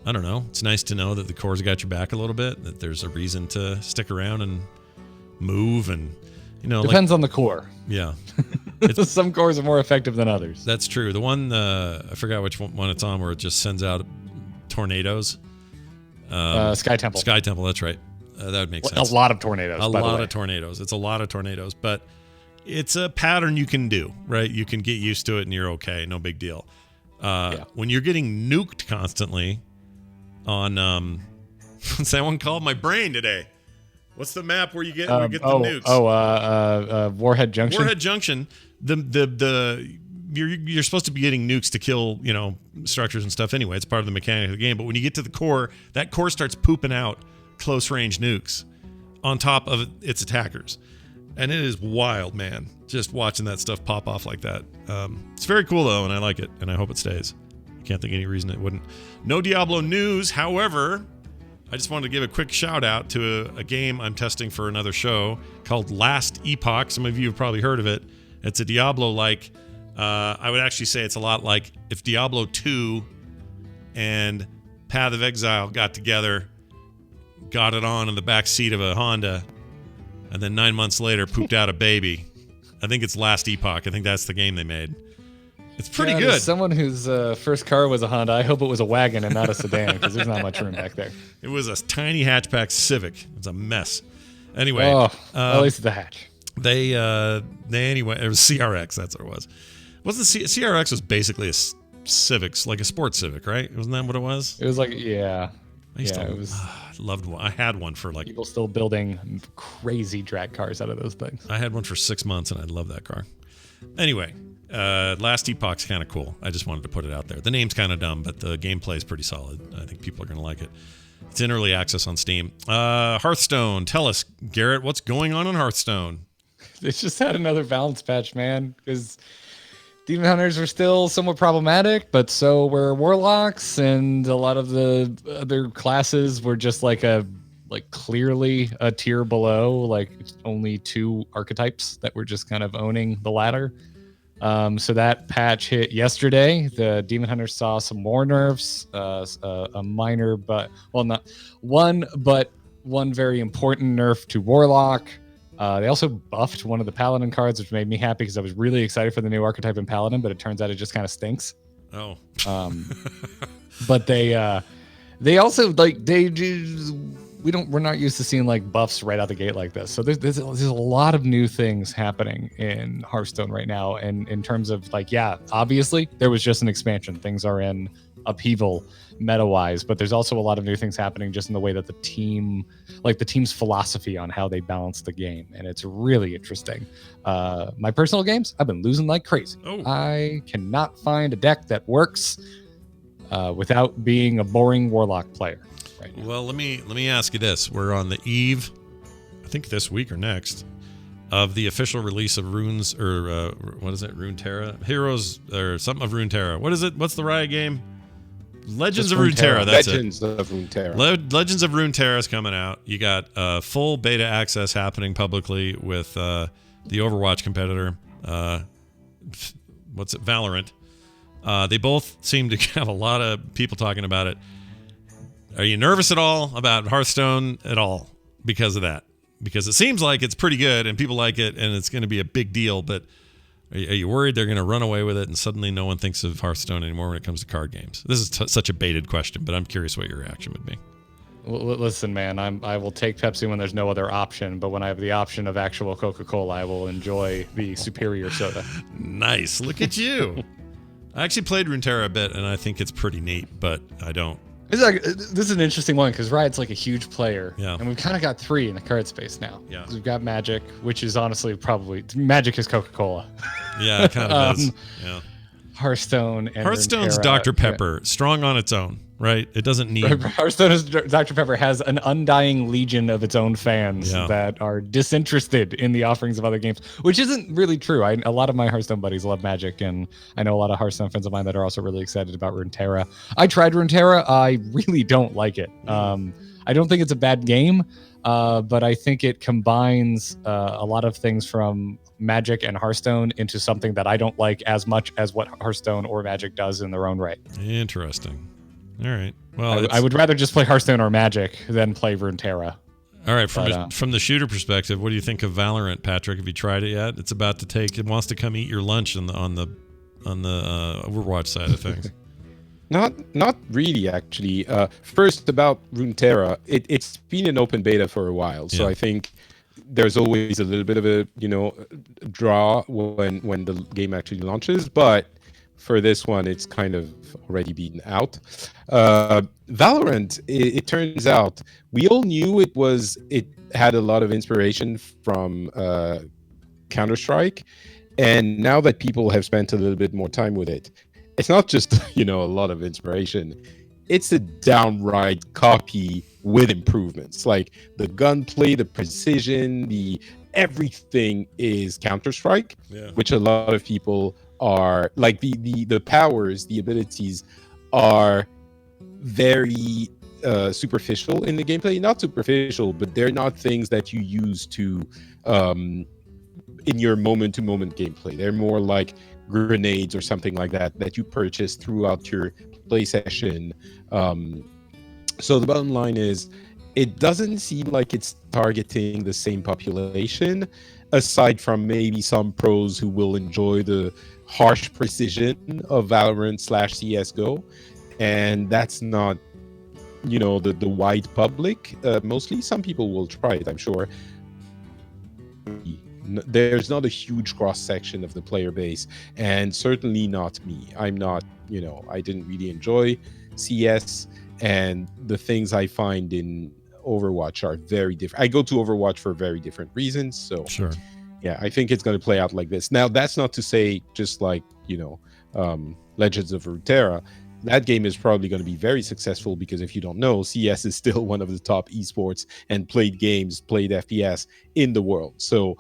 I don't know. It's nice to know that the cores got your back a little bit, that there's a reason to stick around and move. And, depends on the core. Yeah. Some cores are more effective than others. That's true. The one, I forgot which one it's on, where it just sends out tornadoes. Sky Temple. Sky Temple, that's right. That would make sense. A lot of tornadoes. A lot of tornadoes. It's a lot of tornadoes, but it's a pattern you can do, right? You can get used to it and you're okay. No big deal. When you're getting nuked constantly on, what's that one called? My brain today. What's the map where you get the nukes? Warhead Junction. Warhead Junction. You're supposed to be getting nukes to kill, structures and stuff anyway. It's part of the mechanic of the game. But when you get to the core, that core starts pooping out close range nukes on top of its attackers. And it is wild, man. Just watching that stuff pop off like that. It's very cool, though, and I like it, and I hope it stays. I can't think of any reason it wouldn't. No Diablo news. However, I just wanted to give a quick shout out to a game I'm testing for another show called Last Epoch. Some of you have probably heard of it. It's a Diablo-like. I would actually say it's a lot like if Diablo 2 and Path of Exile got together, got it on in the back seat of a Honda, and then 9 months later pooped out a baby. I think it's Last Epoch. I think that's the game they made. It's pretty good. As someone whose first car was a Honda, I hope it was a wagon and not a sedan, because there's not much room back there. It was a tiny hatchback Civic. It's a mess. Anyway. At least it's a hatch. They anyway, it was CRX. That's what it was. Wasn't CRX was basically a Civic, like a sports Civic, right? Wasn't that what it was? It was like, yeah. It was. Loved one. I had one for like. People still building crazy drag cars out of those things. I had one for 6 months, and I loved that car. Anyway, Last Epoch's kind of cool. I just wanted to put it out there. The name's kind of dumb, but the gameplay is pretty solid. I think people are going to like it. It's in early access on Steam. Hearthstone. Tell us, Garrett, what's going on in Hearthstone? It's just had another balance patch, man, because Demon Hunters are still somewhat problematic, but so were Warlocks, and a lot of the other classes were just clearly a tier below, like only 2 archetypes that were just kind of owning the ladder. So that patch hit yesterday. The Demon Hunters saw some more nerfs, a minor, not one, but one very important nerf to Warlock. They also buffed one of the Paladin cards, which made me happy because I was really excited for the new archetype in Paladin, but it turns out it just kind of stinks. Oh. But they also we're not used to seeing like buffs right out the gate like this. So there's a lot of new things happening in Hearthstone right now. And in terms of obviously there was just an expansion. Things are in upheaval meta-wise, but there's also a lot of new things happening just in the way that the team's philosophy on how they balance the game. And it's really interesting. My personal games, I've been losing like crazy. Oh. I cannot find a deck that works without being a boring Warlock player. Right now. Well, let me ask you this. We're on the eve, I think this week or next, of the official release of Runes, or what is it? Runeterra? Heroes, or something of Runeterra. What is it? What's the Riot game? Legends of Runeterra. That's Legends of Runeterra. Legends of Runeterra is coming out. You got full beta access happening publicly with the Overwatch competitor. Valorant. They both seem to have a lot of people talking about it. Are you nervous at all about Hearthstone at all because of that? Because it seems like it's pretty good and people like it and it's going to be a big deal, but are you worried they're going to run away with it and suddenly no one thinks of Hearthstone anymore when it comes to card games? This is such a baited question, but I'm curious what your reaction would be. Well, listen, man, I will take Pepsi when there's no other option, but when I have the option of actual Coca-Cola, I will enjoy the superior soda. Nice. Look at you. I actually played Runeterra a bit, and I think it's pretty neat, but I don't. This is an interesting one because Riot's like a huge player, Yeah. and we've kind of got three in the card space now. Yeah. We've got Magic, which is honestly probably Magic is Coca-Cola. Yeah, it kind of is. Yeah. Hearthstone and Hearthstone's Runeterra. Dr. Pepper, strong on its own, right? It doesn't need. Hearthstone is Dr. Pepper has an undying legion of its own fans that are disinterested in the offerings of other games, which isn't really true. A lot of my Hearthstone buddies love Magic, and I know a lot of Hearthstone friends of mine that are also really excited about Runeterra. I tried Runeterra. I really don't like it. I don't think it's a bad game, but I think it combines a lot of things from Magic and Hearthstone into something that I don't like as much as what Hearthstone or Magic does in their own right. Interesting. All right. Well, I would rather just play Hearthstone or Magic than play Runeterra. All right. From the shooter perspective, what do you think of Valorant, Patrick? Have you tried it yet? It's about to take. It wants to come eat your lunch on the Overwatch side of things. Not really, actually. First, about Runeterra, it's been in open beta for a while, so I think there's always a little bit of a draw when the game actually launches, but for this one, it's kind of already been out. Valorant, it turns out, we all knew it had a lot of inspiration from Counter-Strike, and now that people have spent a little bit more time with it, it's not just a lot of inspiration. It's a downright copy with improvements. Like the gunplay, the precision, everything is Counter-Strike, which a lot of people are like the powers, the abilities are very superficial in the gameplay. Not superficial, but they're not things that you use to in your moment-to-moment gameplay. They're more like grenades or something like that you purchase throughout your play session. So the bottom line is, it doesn't seem like it's targeting the same population, aside from maybe some pros who will enjoy the harsh precision of Valorant / CSGO, and that's not the wide public. Mostly some people will try it, I'm sure. There's not a huge cross section of the player base, and certainly not me. I'm not, I didn't really enjoy CS, and the things I find in Overwatch are very different. I go to Overwatch for very different reasons, so sure. Yeah, I think it's going to play out like this. Now, that's not to say, just like Legends of Runeterra, that game is probably going to be very successful, because if you don't know, CS is still one of the top esports and played FPS in the world. So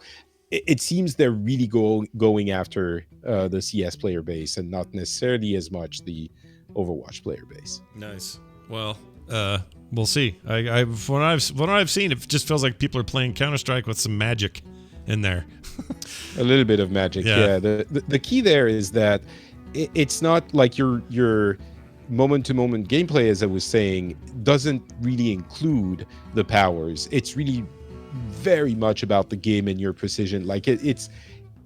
it seems they're really going after the CS player base and not necessarily as much the Overwatch player base. Nice. Well, we'll see. From what I've seen, it just feels like people are playing Counter-Strike with some magic in there. A little bit of magic, yeah. The key there is that it's not like your moment-to-moment gameplay, as I was saying, doesn't really include the powers. It's really very much about the game and your precision. Like it's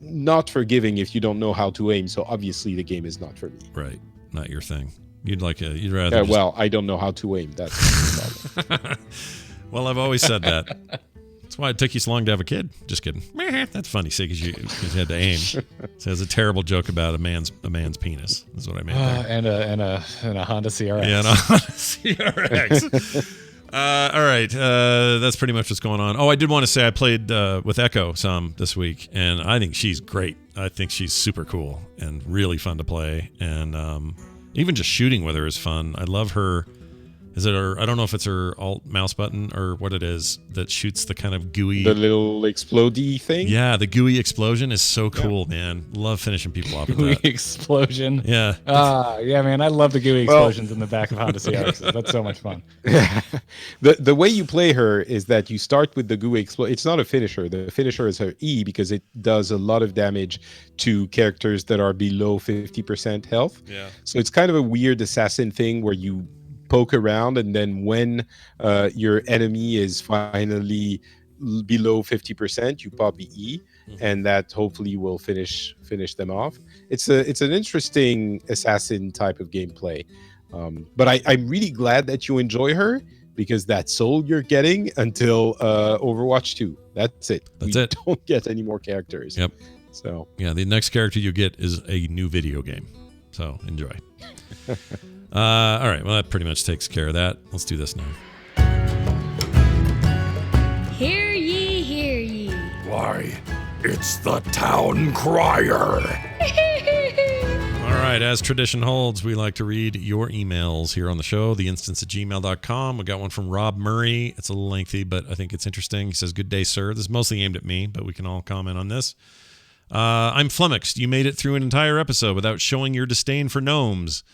not forgiving if you don't know how to aim, so obviously the game is not for me. Right. Not your thing. You'd rather well, I don't know how to aim. That's the problem. Well, I've always said that. That's why it took you so long to have a kid. Just kidding. That's funny, see, because you had to aim. So it's a terrible joke about a man's penis. That's what I meant there. And a Honda CRX. Yeah, and a Honda CRX. All right, that's pretty much what's going on. Oh, I did want to say I played with Echo some this week, and I think she's great. I think she's super cool and really fun to play, and even just shooting with her is fun. I love her. Is it her? I don't know if it's her alt mouse button or what it is that shoots the kind of gooey, the little explodey thing. Yeah, the gooey explosion is so cool, man. Love finishing people off with Gooey that. explosion. Yeah. Yeah, man. I love the gooey explosions in the back of Honda CRXs. That's so much fun. The way you play her is that you start with the gooey explosion. It's not a finisher. The finisher is her E, because it does a lot of damage to characters that are below 50% health. Yeah. So it's kind of a weird assassin thing where you poke around, and then when your enemy is finally below 50%, you pop the E, and that hopefully will finish them off. It's an interesting assassin type of gameplay, but I'm really glad that you enjoy her, because that's all you're getting until Overwatch 2. That's it. That's it. Don't get any more characters. Yep. So yeah, the next character you get is a new video game. So enjoy. All right. Well, that pretty much takes care of that. Let's do this now. Hear ye, hear ye. Why, it's the town crier. All right, as tradition holds, we like to read your emails here on the show, theinstance@gmail.com. We got one from Rob Murray. It's a little lengthy, but I think it's interesting. He says, "Good day, sir." This is mostly aimed at me, but we can all comment on this. I'm flummoxed. You made it through an entire episode without showing your disdain for gnomes.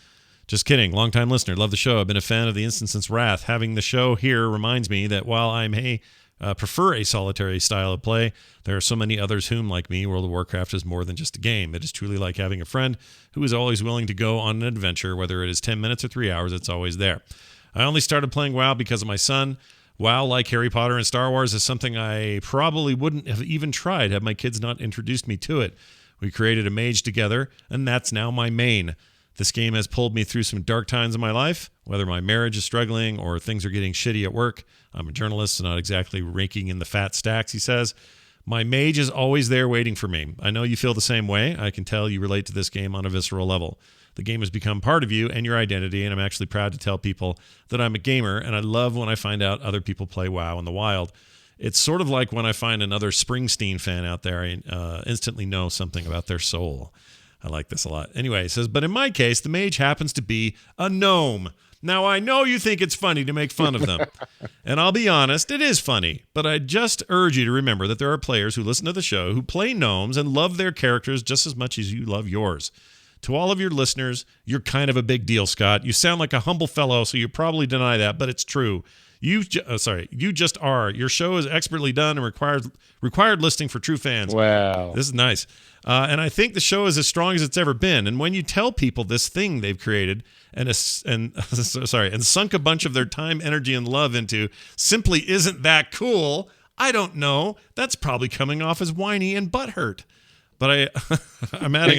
Just kidding. Long-time listener. Love the show. I've been a fan of the Instance since Wrath. Having the show here reminds me that while I may prefer a solitary style of play, there are so many others whom, like me, World of Warcraft is more than just a game. It is truly like having a friend who is always willing to go on an adventure. Whether it is 10 minutes or 3 hours, it's always there. I only started playing WoW because of my son. WoW, like Harry Potter and Star Wars, is something I probably wouldn't have even tried had my kids not introduced me to it. We created a mage together, and that's now my main. This game has pulled me through some dark times in my life, whether my marriage is struggling or things are getting shitty at work. I'm a journalist, so not exactly raking in the fat stacks, he says. My mage is always there waiting for me. I know you feel the same way. I can tell you relate to this game on a visceral level. The game has become part of you and your identity, and I'm actually proud to tell people that I'm a gamer, and I love when I find out other people play WoW in the wild. It's sort of like when I find another Springsteen fan out there, I instantly know something about their soul. I like this a lot. Anyway, he says, but in my case, the mage happens to be a gnome. Now, I know you think it's funny to make fun of them. And I'll be honest, it is funny. But I just urge you to remember that there are players who listen to the show who play gnomes and love their characters just as much as you love yours. To all of your listeners, you're kind of a big deal, Scott. You sound like a humble fellow, so you probably deny that, but it's true. You just are. Your show is expertly done and required listing for true fans. wow. This is nice. And I think the show is as strong as it's ever been. And when you tell people this thing they've created and sunk a bunch of their time, energy, and love into simply isn't that cool, I don't know. That's probably coming off as whiny and butthurt. But I'm adding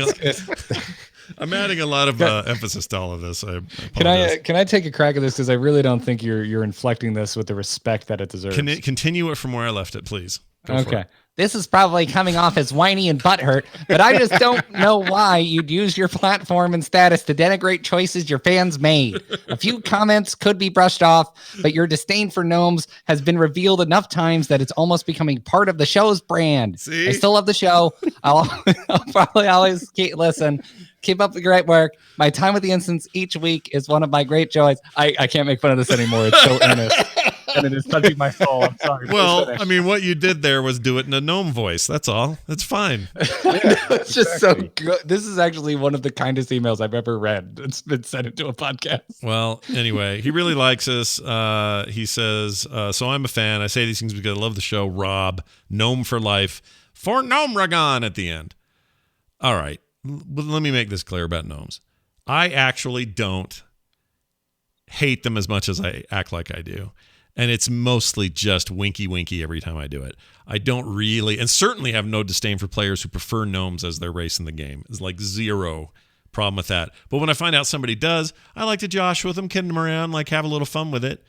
a lot of emphasis to all of this. I apologize. Can I take a crack at this, because I really don't think you're inflecting this with the respect that it deserves. Continue it from where I left it, please. Go for Okay. it. This is probably coming off as whiny and butthurt, but I just don't know why you'd use your platform and status to denigrate choices your fans made. A few comments could be brushed off, but your disdain for gnomes has been revealed enough times that it's almost becoming part of the show's brand. See? I still love the show. I'll probably always keep up the great work. My time with the Instance each week is one of my great joys. I can't make fun of this anymore. It's so earnest. And it is touching my soul. I'm sorry. Well, I mean, what you did there was do it in a gnome voice. That's all. That's fine. It's just so good. This is actually one of the kindest emails I've ever read. It's been sent into a podcast. Well, anyway, he really likes us. He says, so I'm a fan. I say these things because I love the show. Rob, gnome for life. For Gnome Ragon at the end. All right. Let me make this clear about gnomes. I actually don't hate them as much as I act like I do. And it's mostly just winky every time I do it. I don't really, and certainly have no disdain for players who prefer gnomes as their race in the game. It's like zero problem with that. But when I find out somebody does, I like to josh with them, kid them around, like have a little fun with it.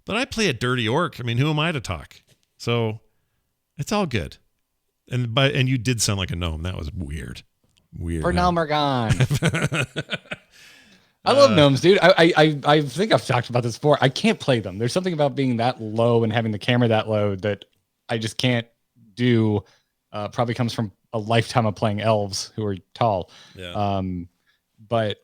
But I play a dirty orc. I mean, who am I to talk? So it's all good. And you did sound like a gnome. That was weird. For Gnome Ragon. I love gnomes, dude. I think I've talked about this before. I can't play them. There's something about being that low and having the camera that low that I just can't do. Probably comes from a lifetime of playing elves who are tall. Yeah. But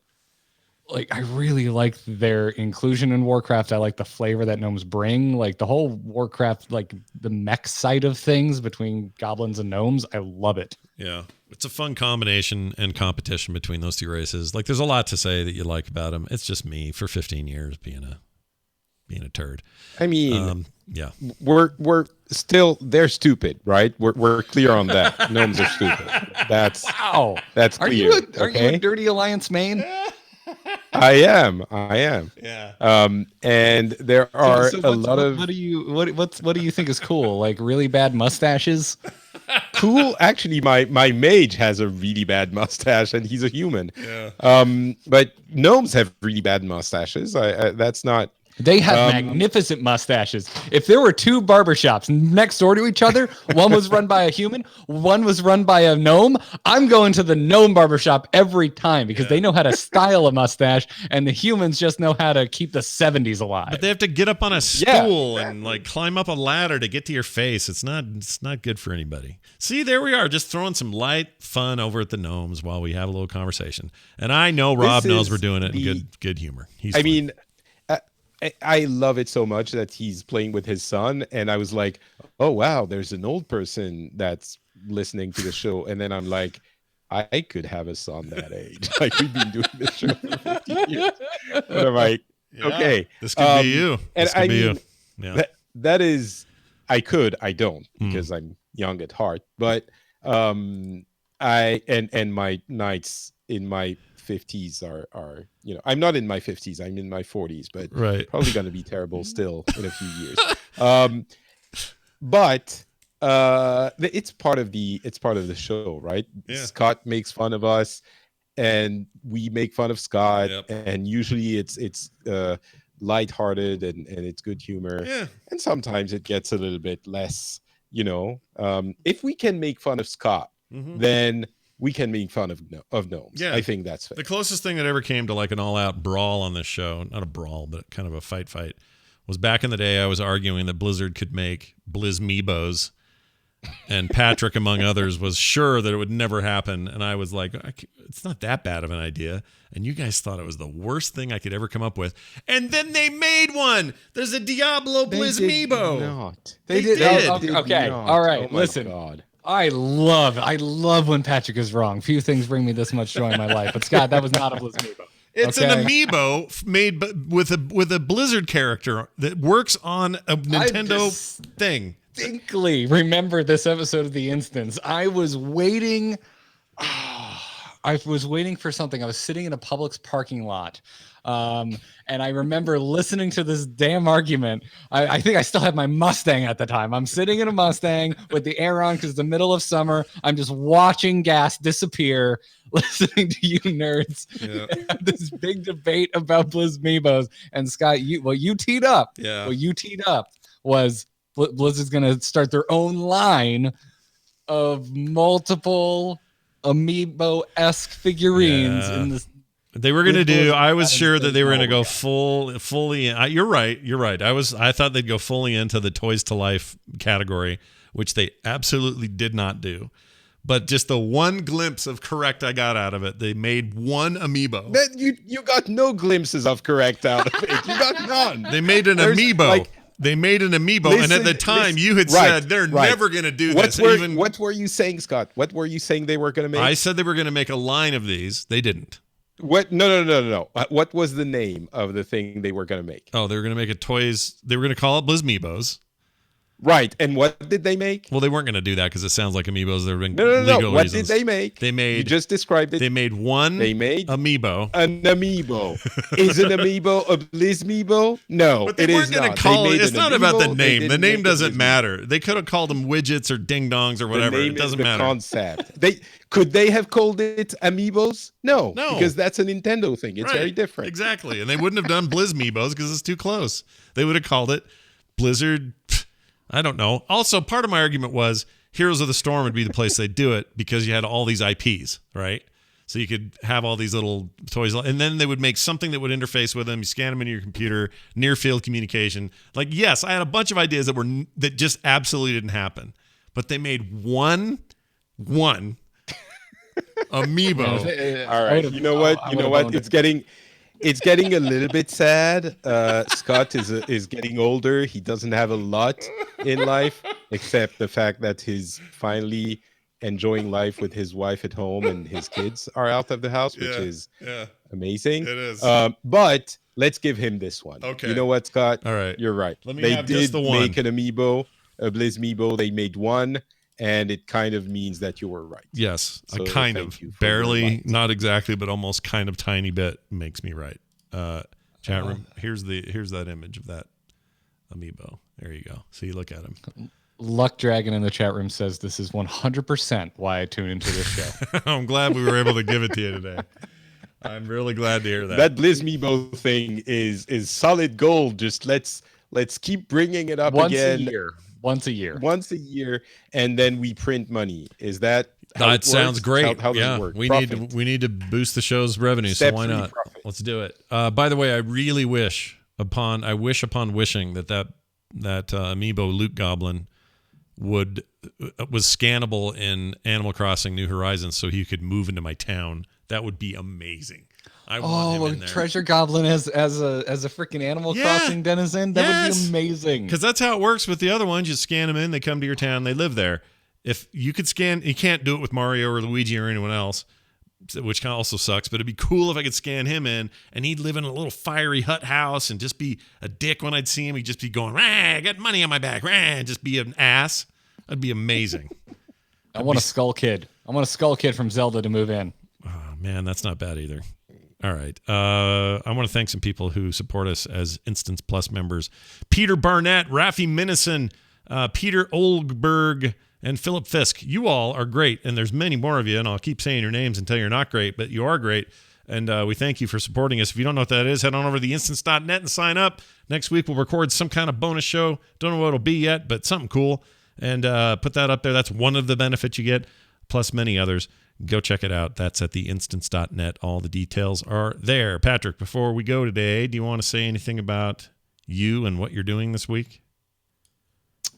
like, I really like their inclusion in Warcraft. I like the flavor that gnomes bring. Like the whole Warcraft, like the mech side of things between goblins and gnomes. I love it. Yeah. It's a fun combination and competition between those two races. Like, there's a lot to say that you like about them. It's just me for 15 years being a turd. I mean, yeah, we're still, they're stupid, right? We're clear on that. Gnomes are stupid. That's Wow. that's Are clear. you a Dirty Alliance main? I am. Yeah. And there are So a lot of what do you think is cool? Like really bad mustaches? cool. Actually, my mage has a really bad mustache, and he's a human. Yeah. But gnomes have really bad mustaches. That's not. They have magnificent mustaches. If there were two barbershops next door to each other, one was run by a human, one was run by a gnome, I'm going to the gnome barbershop every time because they know how to style a mustache and the humans just know how to keep the 70s alive. But they have to get up on a stool and like climb up a ladder to get to your face. It's not good for anybody. See, there we are, just throwing some light fun over at the gnomes while we have a little conversation. And I know Rob knows we're doing it in good humor. I mean, I love it so much that he's playing with his son, and I was like, "Oh wow, there's an old person that's listening to the show." And then I'm like, "I could have a son that age. Like we've been doing this show for 50 years." And I'm like, "Okay, this could be you." And this could I be mean, you. Yeah. that is, I don't because I'm young at heart. But I and my nights in my 50s are I'm not in my 50s, I'm in my 40s, but probably going to be terrible still in a few years. But it's part of the show, right? Scott makes fun of us and we make fun of Scott, and usually it's lighthearted and it's good humor, and sometimes it gets a little bit less, if we can make fun of Scott, then we can make fun of gnomes. I think that's fair. The closest thing that ever came to like an all-out brawl on this show, not a brawl, but kind of a fight, was back in the day I was arguing that Blizzard could make Blizzmeebos, and Patrick, among others, was sure that it would never happen. And I was like, it's not that bad of an idea. And you guys thought it was the worst thing I could ever come up with. And then they made one. There's a Diablo Blizzmeebo. They did. Okay. Not. All right. Oh my Listen. God. I love when Patrick is wrong. Few things bring me this much joy in my life. But Scott, that was not a Blizzmeebo. It's an amiibo made with a Blizzard character that works on a Nintendo thing. Distinctly remember this episode of The Instance. I was waiting for something. I was sitting in a Publix parking lot. And I remember listening to this damn argument. I think I still had my Mustang at the time. I'm sitting in a Mustang with the air on because it's the middle of summer. I'm just watching gas disappear, listening to you nerds have this big debate about Blizzmeebos. And Scott, you teed up. Yeah. What you teed up was Blizzard's going to start their own line of multiple amiibo-esque figurines in this. They were going to do. I was sure that they were going to go fully. You're right. I thought they'd go fully into the Toys to Life category, which they absolutely did not do. But just the one glimpse of correct I got out of it, they made one amiibo. You got no glimpses of correct out of it. You got none. They made an amiibo. They made an amiibo, and at the time you had said they're never going to do this. What were you saying, Scott? What were you saying they were going to make? I said they were going to make a line of these. They didn't. What? No. What was the name of the thing they were going to make? Oh, they were going to make they were going to call it Blizzmeebos. Right. And what did they make? Well, they weren't going to do that because it sounds like amiibos. There have been legal reasons. What did they make? You just described it. They made amiibo. An amiibo. Is an amiibo a Blizzmeebo? No, but they weren't going to call it. It's not about the name. The name doesn't matter. They could have called them widgets or ding dongs or whatever. It doesn't matter. Concept. Could they have called it amiibos? No, because that's a Nintendo thing. It's very different. Exactly, and they wouldn't have done Blizzmeebos because it's too close. They would have called it Blizzard. I don't know. Also, part of my argument was Heroes of the Storm would be the place they'd do it because you had all these IPs, right? So you could have all these little toys, and then they would make something that would interface with them. You scan them into your computer, near field communication. Like, yes, I had a bunch of ideas that just absolutely didn't happen, but they made one amiibo. All right, you know what? It's getting a little bit sad. Scott is getting older. He doesn't have a lot in life except the fact that he's finally enjoying life with his wife at home and his kids are out of the house, which is amazing. It is. But let's give him this one. Okay. You know what, Scott? All right. You're right. They did make an amiibo, a Blizzmeebo. They made one. And it kind of means that you were right. Yes, so a kind of, barely, not exactly, but almost kind of tiny bit makes me right. Chat room. Here's that image of that amiibo. There you go. See, look at him. Luck Dragon in the chat room says this is 100% why I tune into this show. I'm glad we were able to give it to you today. I'm really glad to hear that. That Blizzmeebo thing is solid gold. Just let's keep bringing it up Once again. Once a year. Once a year, and then we print money. Is that how That it sounds works? great. How does it work? We need to boost the show's revenue. Step so why 3, not? profit. Let's do it. By the way, I really wish upon wishing that amiibo Loot Goblin was scannable in Animal Crossing New Horizons, so he could move into my town. That would be amazing. I want him in there. Treasure Goblin as a freaking Animal Crossing denizen. That would be amazing. Because that's how it works with the other ones. You scan them in, they come to your town, they live there. If you could scan, you can't do it with Mario or Luigi or anyone else, which kind of also sucks. But it'd be cool if I could scan him in, and he'd live in a little fiery hut house and just be a dick when I'd see him. He'd just be going, "Rah, I got money on my back," rah, and just be an ass. That'd be amazing. I want a Skull Kid. I want a Skull Kid from Zelda to move in. Oh, man, that's not bad either. All right. I want to thank some people who support us as Instance Plus members. Peter Barnett, Rafi Minnison, Peter Olgberg, and Philip Fisk. You all are great, and there's many more of you, and I'll keep saying your names until you're not great, but you are great, and we thank you for supporting us. If you don't know what that is, head on over to theinstance.net and sign up. Next week, we'll record some kind of bonus show. Don't know what it'll be yet, but something cool, and put that up there. That's one of the benefits you get, plus many others. Go check it out. That's at theinstance.net. All the details are there. Patrick, before we go today, do you want to say anything about you and what you're doing this week?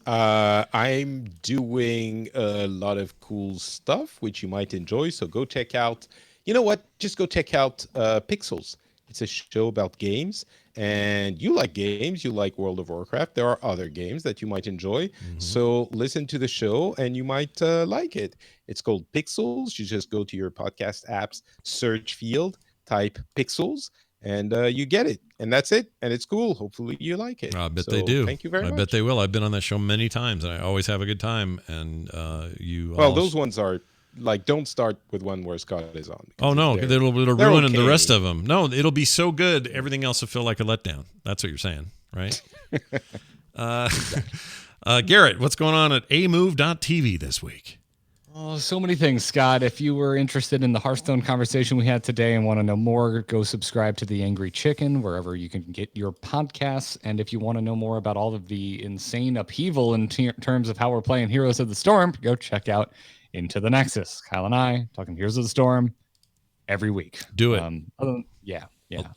I'm doing a lot of cool stuff, which you might enjoy. So go check out, you know what? Just go check out Pixels. It's a show about games, and you like games. You like World of Warcraft. There are other games that you might enjoy. Mm-hmm. So listen to the show, and you might like it. It's called Pixels. You just go to your podcast app's search field, type Pixels, and you get it. And that's it. And it's cool. Hopefully you like it. I bet they do. Thank you very much. I bet they will. I've been on that show many times, and I always have a good time. And well, those ones are like, don't start with one where Scott is on. Oh no, it'll ruin the rest of them. No, it'll be so good. Everything else will feel like a letdown. That's what you're saying, right? Garrett, what's going on at amove.tv this week? Oh, so many things, Scott. If you were interested in the Hearthstone conversation we had today and want to know more, go subscribe to The Angry Chicken, wherever you can get your podcasts. And if you want to know more about all of the insane upheaval in terms of how we're playing Heroes of the Storm, go check out Into the Nexus. Kyle and I talking Heroes of the Storm every week. Do it. Yeah.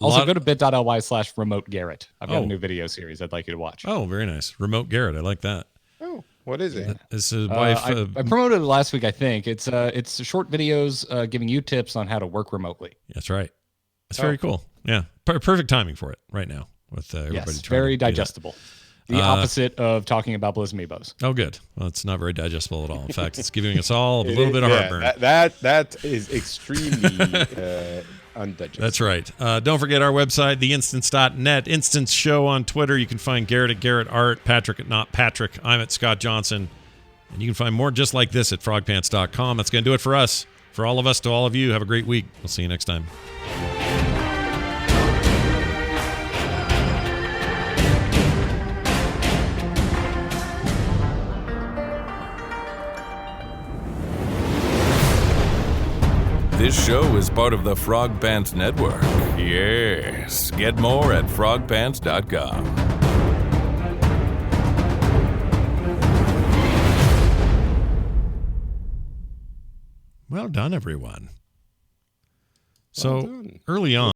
Also, go to bit.ly/remote Garrett. I've got a new video series I'd like you to watch. Oh, very nice. Remote Garrett. I like that. Oh, what is it? It's his wife. I promoted it last week, I think. It's short videos giving you tips on how to work remotely. That's right. It's very cool. Yeah. Perfect timing for it right now with everybody. Yes, very digestible. The opposite of talking about Blizzmeebos. Oh, good. Well, it's not very digestible at all. In fact, it's giving us all a little bit of heartburn. That is extremely undigestible. That's right. Don't forget our website, theinstance.net. Instance Show on Twitter. You can find Garrett at Garrett Art, Patrick at Not Patrick. I'm at Scott Johnson. And you can find more just like this at frogpants.com. That's going to do it for us. For all of us, to all of you, have a great week. We'll see you next time. This show is part of the Frog Pants Network. Yes. Get more at frogpants.com. Well done, everyone. So Well done. early on,